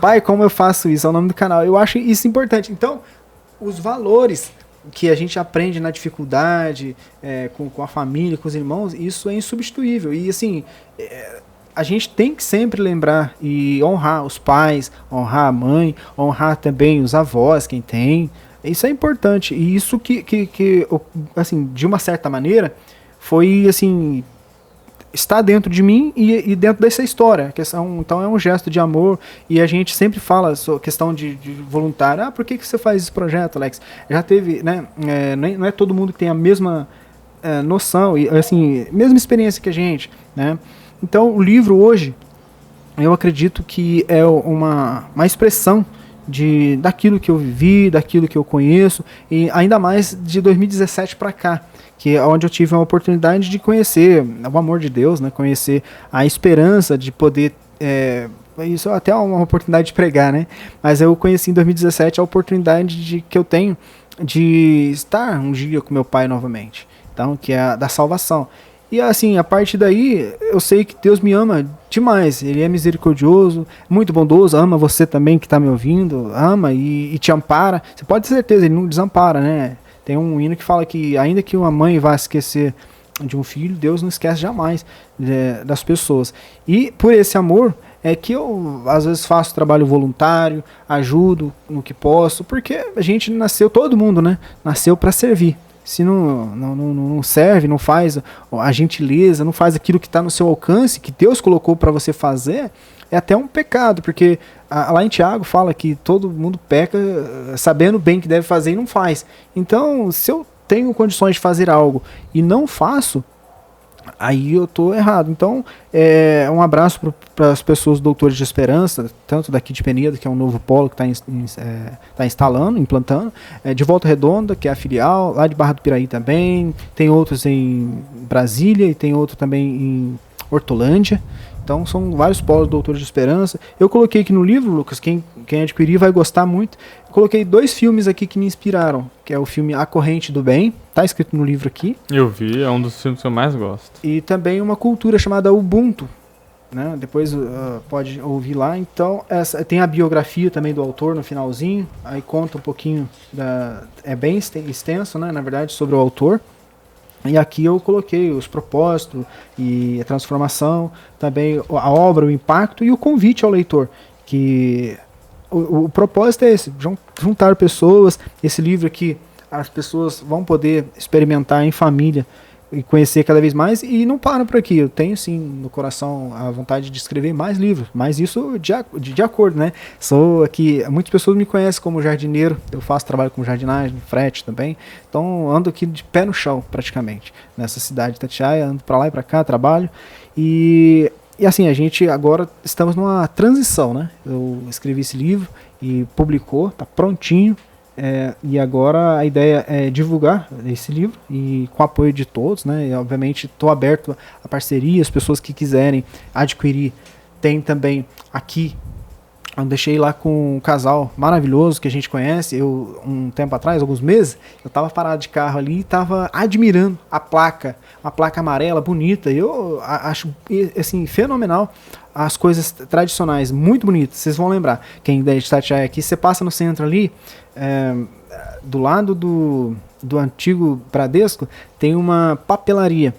Pai, como eu faço isso? É o nome do canal. Eu acho isso importante. Então, os valores que a gente aprende na dificuldade, com a família, com os irmãos, isso é insubstituível. E assim, a gente tem que sempre lembrar e honrar os pais, honrar a mãe, honrar também os avós, quem tem. Isso é importante. E isso que assim, de uma certa maneira, foi assim, está dentro de mim e dentro dessa história. Então é um gesto de amor, e a gente sempre fala sobre questão de voluntário. Por que você faz esse projeto, Alex? Já teve, né? Não é todo mundo que tem a mesma noção e assim, mesma experiência que a gente, né? Então o livro hoje, eu acredito que é uma expressão daquilo que eu vivi, daquilo que eu conheço, e ainda mais de 2017 para cá, que é onde eu tive a oportunidade de conhecer o amor de Deus, né? Conhecer a esperança de poder, isso é até uma oportunidade de pregar, né? Mas eu conheci em 2017 a oportunidade que eu tenho de estar um dia com meu pai novamente, então, que é a da salvação. E assim, a partir daí, eu sei que Deus me ama demais. Ele é misericordioso, muito bondoso, ama você também que está me ouvindo, ama e te ampara. Você pode ter certeza, ele não desampara, né? Tem um hino que fala que ainda que uma mãe vá esquecer de um filho, Deus não esquece jamais das pessoas. E por esse amor é que eu às vezes faço trabalho voluntário, ajudo no que posso, porque a gente nasceu, todo mundo, né? Nasceu para servir. Se não serve, não faz a gentileza, não faz aquilo que está no seu alcance, que Deus colocou para você fazer, é até um pecado, porque lá em Tiago fala que todo mundo peca sabendo bem que deve fazer e não faz. Então, se eu tenho condições de fazer algo e não faço, aí eu estou errado. Então, um abraço para as pessoas doutores de esperança, tanto daqui de Penedo, que é um novo polo que está instalando, implantando, de Volta Redonda, que é a filial, lá de Barra do Piraí também, tem outros em Brasília e tem outro também em Hortolândia. Então são vários polos doutores de esperança. Eu coloquei aqui no livro, Lucas, quem adquirir vai gostar muito. Eu coloquei 2 filmes aqui que me inspiraram, que é o filme A Corrente do Bem, tá escrito no livro aqui. Eu vi, é um dos filmes que eu mais gosto. E também uma cultura chamada Ubuntu, né? Depois pode ouvir lá. Então tem a biografia também do autor no finalzinho, aí conta um pouquinho, é bem extenso, né, na verdade, sobre o autor. E aqui eu coloquei os propósitos e a transformação, também a obra, o impacto e o convite ao leitor, que o propósito é esse, juntar pessoas. Esse livro aqui, as pessoas vão poder experimentar em família e conhecer cada vez mais, e não param por aqui. Eu tenho sim no coração a vontade de escrever mais livros, mas isso de acordo, né? Sou aqui, muitas pessoas me conhecem como jardineiro, eu faço trabalho com jardinagem, frete também, então ando aqui de pé no chão praticamente, nessa cidade de Itatiaia, ando pra lá e pra cá, trabalho, e assim, a gente agora estamos numa transição, né? Eu escrevi esse livro e publicou, tá prontinho. E agora a ideia é divulgar esse livro e com o apoio de todos, né? E, obviamente estou aberto a parcerias, pessoas que quiserem adquirir. Tem também aqui, eu deixei lá com um casal maravilhoso que a gente conhece. Eu, um tempo atrás, alguns meses, eu estava parado de carro ali e estava admirando a placa, uma placa amarela bonita. Eu acho assim fenomenal. As coisas tradicionais, muito bonitas. Vocês vão lembrar, quem é de Itatiaia aqui, você passa no centro ali, do lado do antigo Bradesco, tem uma papelaria,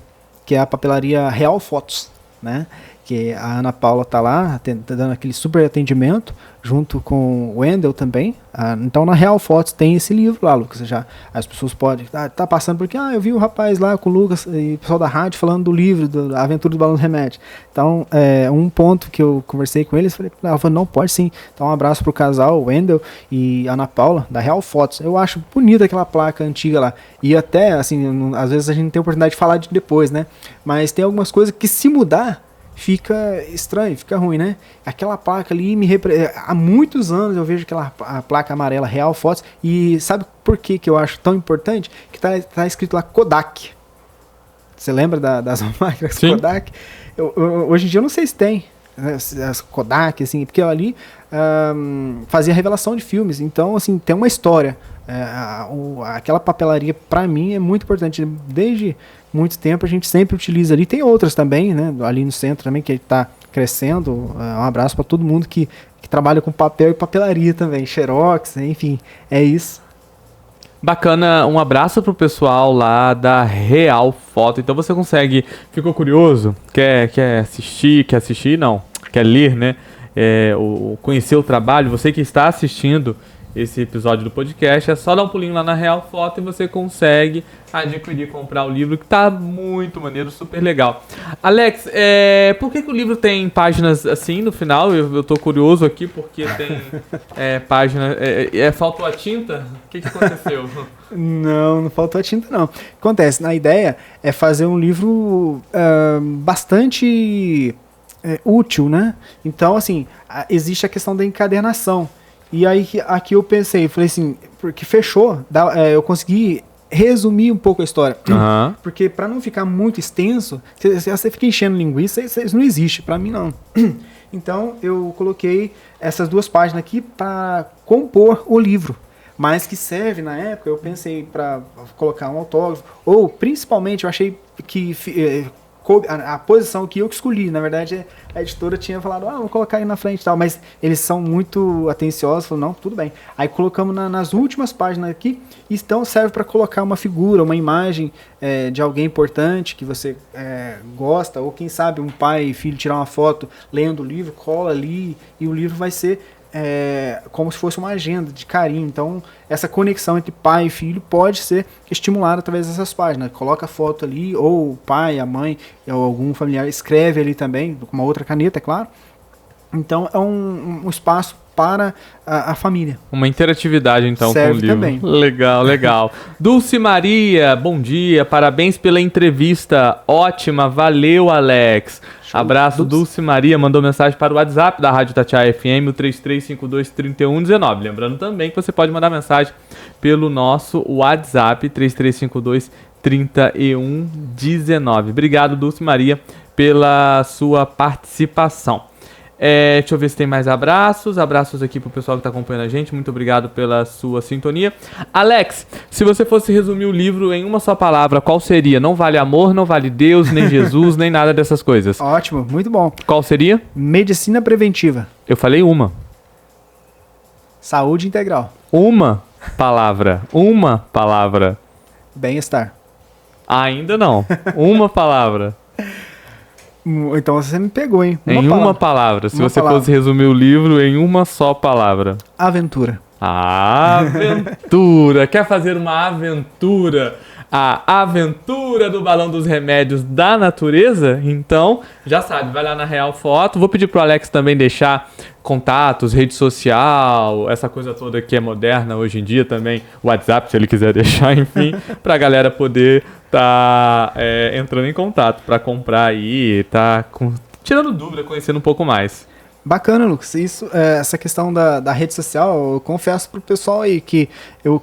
que é a papelaria Real Fotos, né? Que a Ana Paula tá lá, dando aquele super atendimento, junto com o Wendel também. Então na Real Fotos tem esse livro lá, Lucas. Já as pessoas podem tá passando porque eu vi o rapaz lá com o Lucas e o pessoal da rádio falando do livro, da Aventura do Balão do Remédio. Então, um ponto que eu conversei com eles, ela falou, não, pode sim. Então um abraço pro casal, o Wendel e a Ana Paula, da Real Fotos. Eu acho bonita aquela placa antiga lá. E até, assim, às vezes a gente não tem oportunidade de falar depois, né? Mas tem algumas coisas que, se mudar, fica estranho, fica ruim, né? Aquela placa ali há muitos anos eu vejo a placa amarela Real Fotos, e sabe por que eu acho tão importante? Que tá escrito lá Kodak. Você lembra das máquinas Kodak? Hoje em dia eu não sei se tem as Kodak, assim, porque ali fazia revelação de filmes, então assim, tem uma história. Aquela papelaria para mim é muito importante. Desde muito tempo a gente sempre utiliza ali. Tem outras também, né? Ali no centro também, que está crescendo. Um abraço para todo mundo que trabalha com papel e papelaria também, xerox, enfim, é isso. Bacana, um abraço pro pessoal lá da Real Foto. Então você consegue, ficou curioso? Quer assistir? Não, quer ler, né? Conhecer o trabalho, você que está assistindo esse episódio do podcast, é só dar um pulinho lá na Real Foto e você consegue adquirir, comprar o livro, que tá muito maneiro, super legal. Alex, por que o livro tem páginas assim no final? Eu tô curioso aqui porque tem página... faltou a tinta? O que aconteceu? Não faltou a tinta, não. Acontece, a ideia é fazer um livro bastante útil, né? Então, assim, existe a questão da encadernação. E aí aqui eu pensei, falei assim, porque fechou, eu consegui resumir um pouco a história. Uhum. Porque para não ficar muito extenso, você fica enchendo linguiça, isso não existe, para mim não. Então eu coloquei essas 2 páginas aqui para compor o livro. Mas que serve na época, eu pensei para colocar um autógrafo, ou principalmente eu achei que a posição que eu escolhi, na verdade a editora tinha falado, vou colocar aí na frente e tal, mas eles são muito atenciosos, falaram, não, tudo bem. Aí colocamos nas últimas páginas aqui, então serve para colocar uma figura, uma imagem de alguém importante que você gosta, ou quem sabe um pai e filho tirar uma foto lendo o livro, cola ali e o livro vai ser como se fosse uma agenda de carinho. Então essa conexão entre pai e filho pode ser estimulada através dessas páginas. Coloca a foto ali, ou o pai, a mãe, ou algum familiar escreve ali também, com uma outra caneta, é claro. Então é um espaço para a família. Uma interatividade então serve com o livro. Também. Legal. Dulce Maria, bom dia, parabéns pela entrevista, ótima, valeu Alex. Show. Abraço, Dulce Maria, mandou mensagem para o WhatsApp da Rádio Itatiaia FM, o 3352-3119. Lembrando também que você pode mandar mensagem pelo nosso WhatsApp, 3352-3119. Obrigado, Dulce Maria, pela sua participação. Deixa eu ver se tem mais abraços. Abraços aqui pro pessoal que está acompanhando a gente. Muito obrigado pela sua sintonia. Alex, se você fosse resumir o livro em uma só palavra, qual seria? Não vale amor, não vale Deus, nem Jesus, nem nada dessas coisas. Ótimo, muito bom. Qual seria? Medicina preventiva. Eu falei uma. Saúde integral. Uma palavra. Bem-estar. Ainda não. Uma palavra. Então você me pegou, hein? Uma palavra. Se você fosse resumir o livro em uma só palavra. Aventura. Aventura. Quer fazer uma aventura? A aventura do balão dos remédios da natureza? Então, já sabe, vai lá na Real Foto. Vou pedir pro Alex também deixar contatos, rede social, essa coisa toda que é moderna hoje em dia também. WhatsApp, se ele quiser deixar, enfim, pra galera poder entrando em contato para comprar aí, tirando dúvida, conhecendo um pouco mais. Bacana, Lucas. Essa questão da rede social, eu confesso pro pessoal aí que eu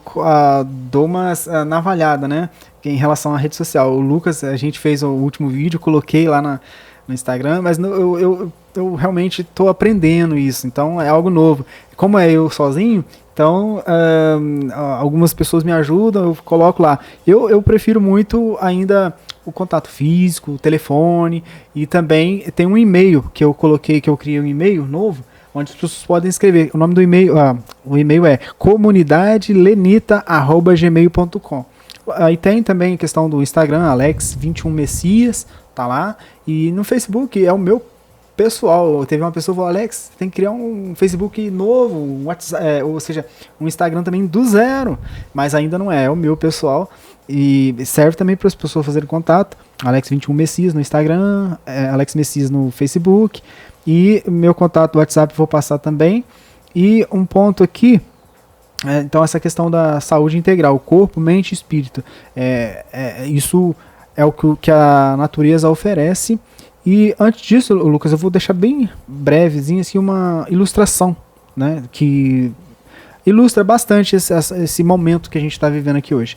dou uma navalhada, né? Em relação à rede social. O Lucas, a gente fez o último vídeo, coloquei lá no Instagram, mas eu realmente estou aprendendo isso, então é algo novo. Como é eu sozinho, então algumas pessoas me ajudam, eu coloco lá. Eu prefiro muito ainda o contato físico, o telefone, e também tem um e-mail que eu coloquei, que eu criei um e-mail novo, onde as pessoas podem escrever. O nome do e-mail, o e-mail é comunidadelenita@gmail.com. Aí tem também a questão do Instagram, Alex21Messias, tá lá. E no Facebook é o meu pessoal. Teve uma pessoa que falou, Alex, tem que criar um Facebook novo, um WhatsApp, ou seja, um Instagram também do zero. Mas ainda não é o meu pessoal. E serve também para as pessoas fazerem contato. Alex21Messias no Instagram, Alex Messias no Facebook. E meu contato do WhatsApp vou passar também. E um ponto aqui, então essa questão da saúde integral, corpo, mente e espírito. Isso é o que a natureza oferece. E antes disso, Lucas, eu vou deixar bem brevezinho assim, uma ilustração, né, que ilustra bastante esse momento que a gente está vivendo aqui hoje.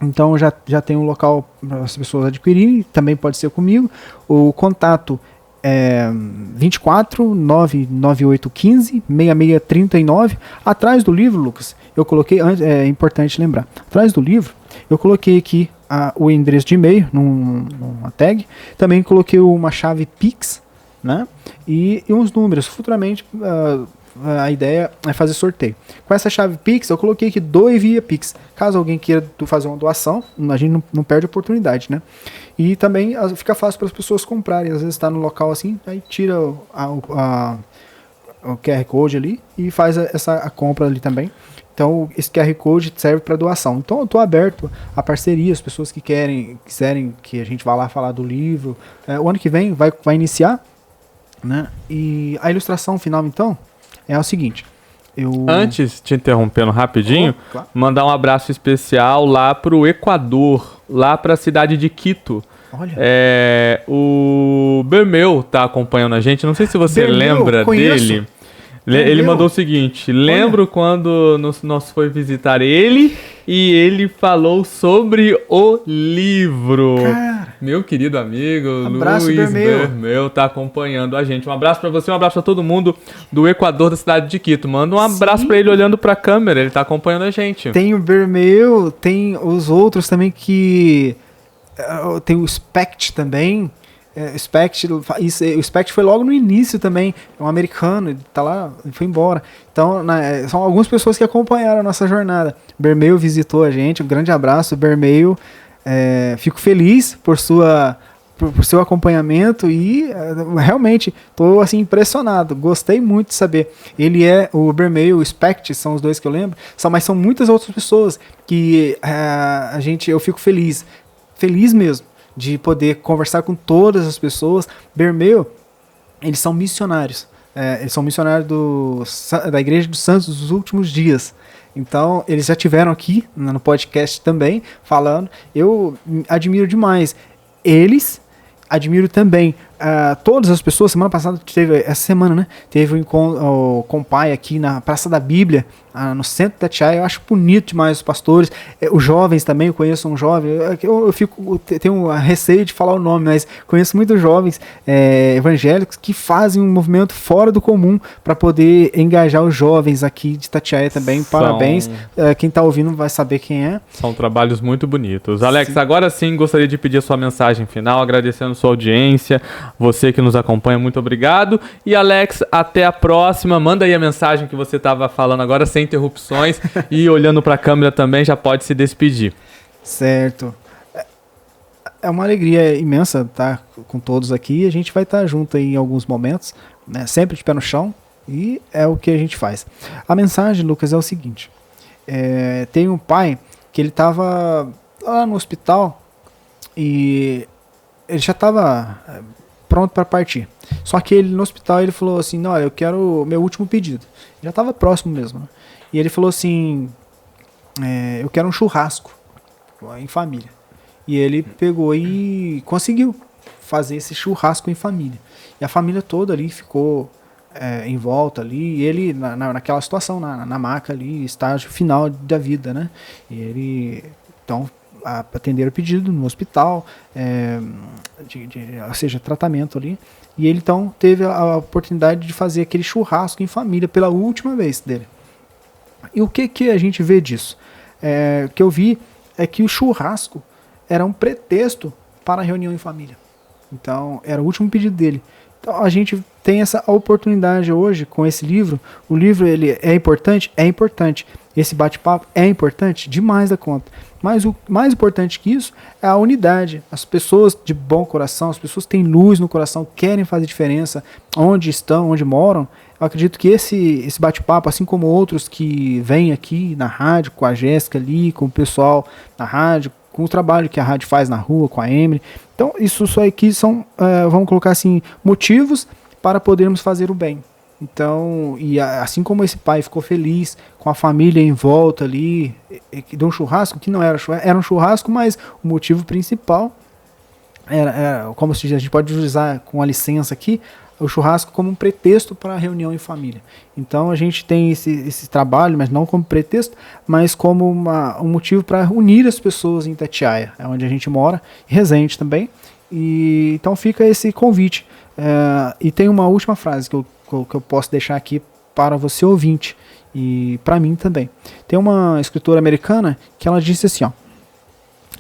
Então já tem um local para as pessoas adquirirem, também pode ser comigo. O contato é 24 99815 6639. Atrás do livro, Lucas, eu coloquei, é importante lembrar, atrás do livro eu coloquei aqui o endereço de e-mail numa tag, também coloquei uma chave Pix, né, e uns números. Futuramente a ideia é fazer sorteio. Com essa chave Pix, eu coloquei aqui doe via Pix. Caso alguém queira fazer uma doação, a gente não perde a oportunidade, né? E também fica fácil para as pessoas comprarem. Às vezes está no local assim, aí tira o QR Code ali e faz a compra ali também. Então, esse QR Code serve para doação. Então, eu estou aberto a parceria, as pessoas que quiserem que a gente vá lá falar do livro. O ano que vem vai iniciar, né? E a ilustração final, então, é o seguinte. Antes, te interrompendo rapidinho, claro. Mandar um abraço especial lá pro Equador, lá pra cidade de Quito. Olha. O Bermeu tá acompanhando a gente, não sei se você lembra dele. Ele mandou o seguinte: lembro quando nós foi visitar ele e ele falou sobre o livro. Cara, meu querido amigo abraço, Luiz Bermeu. Bermeu tá acompanhando a gente. Um abraço pra você, um abraço pra todo mundo do Equador, da cidade de Quito. Manda um abraço pra ele olhando pra câmera, ele tá acompanhando a gente. Tem o Bermeu, tem os outros também que... tem o Spect também. O Spect foi logo no início também. É um americano, ele tá lá, ele foi embora. Então, são algumas pessoas que acompanharam a nossa jornada. Bermeu visitou a gente, um grande abraço, Bermeu. Fico feliz por seu acompanhamento e realmente estou assim, impressionado. Gostei muito de saber. Ele o Bermeu, o Spect, são os dois que eu lembro, mas são muitas outras pessoas que eu fico feliz mesmo de poder conversar com todas as pessoas. Bermeu, eles são missionários. Eles são missionários da Igreja dos Santos dos Últimos Dias. Então, eles já tiveram aqui no podcast também, falando. Eu admiro demais eles, admiro também todas as pessoas. Semana passada, essa semana, né? Teve um encontro com o pai aqui na Praça da Bíblia, no centro da Itatiaia. Eu acho bonito demais os pastores. Os jovens também, eu conheço um jovem. Eu tenho receio de falar o nome, mas conheço muitos jovens evangélicos que fazem um movimento fora do comum para poder engajar os jovens aqui de Itatiaia também. Parabéns. Quem está ouvindo vai saber quem é. São trabalhos muito bonitos. Alex, agora sim gostaria de pedir a sua mensagem final, agradecendo sua audiência. Você que nos acompanha, muito obrigado. E Alex, até a próxima. Manda aí a mensagem que você estava falando agora, sem interrupções. E olhando para a câmera também, já pode se despedir. Certo. É uma alegria imensa estar com todos aqui. A gente vai estar junto aí em alguns momentos, né? Sempre de pé no chão. E é o que a gente faz. A mensagem, Lucas, é o seguinte. Tem um pai que ele estava lá no hospital e ele já estava pronto para partir. Só que ele no hospital ele falou assim, olha, eu quero o meu último pedido. Já estava próximo mesmo, né? E ele falou assim, eu quero um churrasco em família. E ele pegou e conseguiu fazer esse churrasco em família. E a família toda ali ficou em volta ali, e ele naquela situação, na maca ali, estágio final da vida, né? E ele, então, atenderam o pedido no hospital, ou seja, tratamento ali, e ele então teve a oportunidade de fazer aquele churrasco em família pela última vez dele. E o que a gente vê disso? O que eu vi é que o churrasco era um pretexto para a reunião em família. Então, era o último pedido dele. Então, a gente tem essa oportunidade hoje com esse livro. O livro ele é importante? É importante. Esse bate-papo é importante demais da conta. Mas o mais importante que isso é a unidade. As pessoas de bom coração, as pessoas que têm luz no coração, querem fazer diferença onde estão, onde moram. Eu acredito que esse bate-papo, assim como outros que vêm aqui na rádio, com a Jéssica ali, com o pessoal na rádio, com o trabalho que a rádio faz na rua, com a Emily. Então, isso só aqui são, vamos colocar assim, motivos para podermos fazer o bem. Então, e assim como esse pai ficou feliz com a família em volta ali, que deu um churrasco, que não era churrasco, era um churrasco, mas o motivo principal era como se diz, a gente pode usar com a licença aqui, o churrasco como um pretexto para a reunião em família. Então a gente tem esse trabalho, mas não como pretexto, mas como um motivo para unir as pessoas em Itatiaia, é onde a gente mora, e Resende também. E então fica esse convite. E tem uma última frase que eu posso deixar aqui para você ouvinte e para mim também. Tem uma escritora americana que ela disse assim, ó: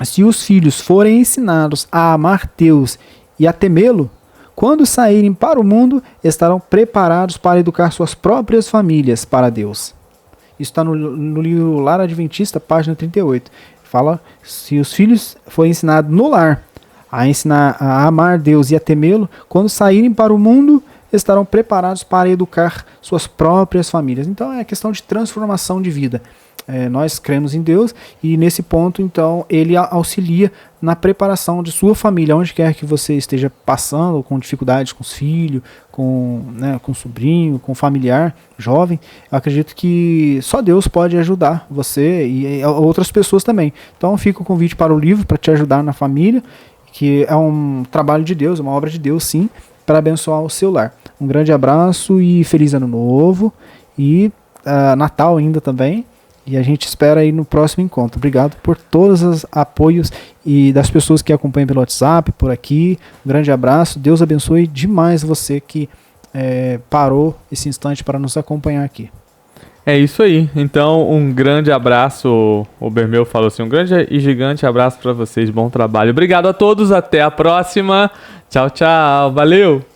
se os filhos forem ensinados a amar Deus e a temê-lo, quando saírem para o mundo, estarão preparados para educar suas próprias famílias para Deus. Isso está no livro Lar Adventista, página 38. Fala, se os filhos forem ensinados no lar a ensinar a amar Deus e a temê-lo, quando saírem para o mundo, estarão preparados para educar suas próprias famílias. Então é questão de transformação de vida. Nós cremos em Deus e nesse ponto, então, ele auxilia na preparação de sua família, onde quer que você esteja passando, com dificuldades com os filhos, com sobrinho, com familiar, jovem. Eu acredito que só Deus pode ajudar você e outras pessoas também. Então fica o convite para o livro, para te ajudar na família, que é um trabalho de Deus, uma obra de Deus, sim, para abençoar o seu lar. Um grande abraço e feliz ano novo e Natal ainda também. E a gente espera aí no próximo encontro. Obrigado por todos os apoios e das pessoas que acompanham pelo WhatsApp, por aqui. Um grande abraço. Deus abençoe demais você que parou esse instante para nos acompanhar aqui. É isso aí. Então, um grande abraço. O Bermeu falou assim, um grande e gigante abraço para vocês. Bom trabalho. Obrigado a todos. Até a próxima. Tchau, tchau. Valeu.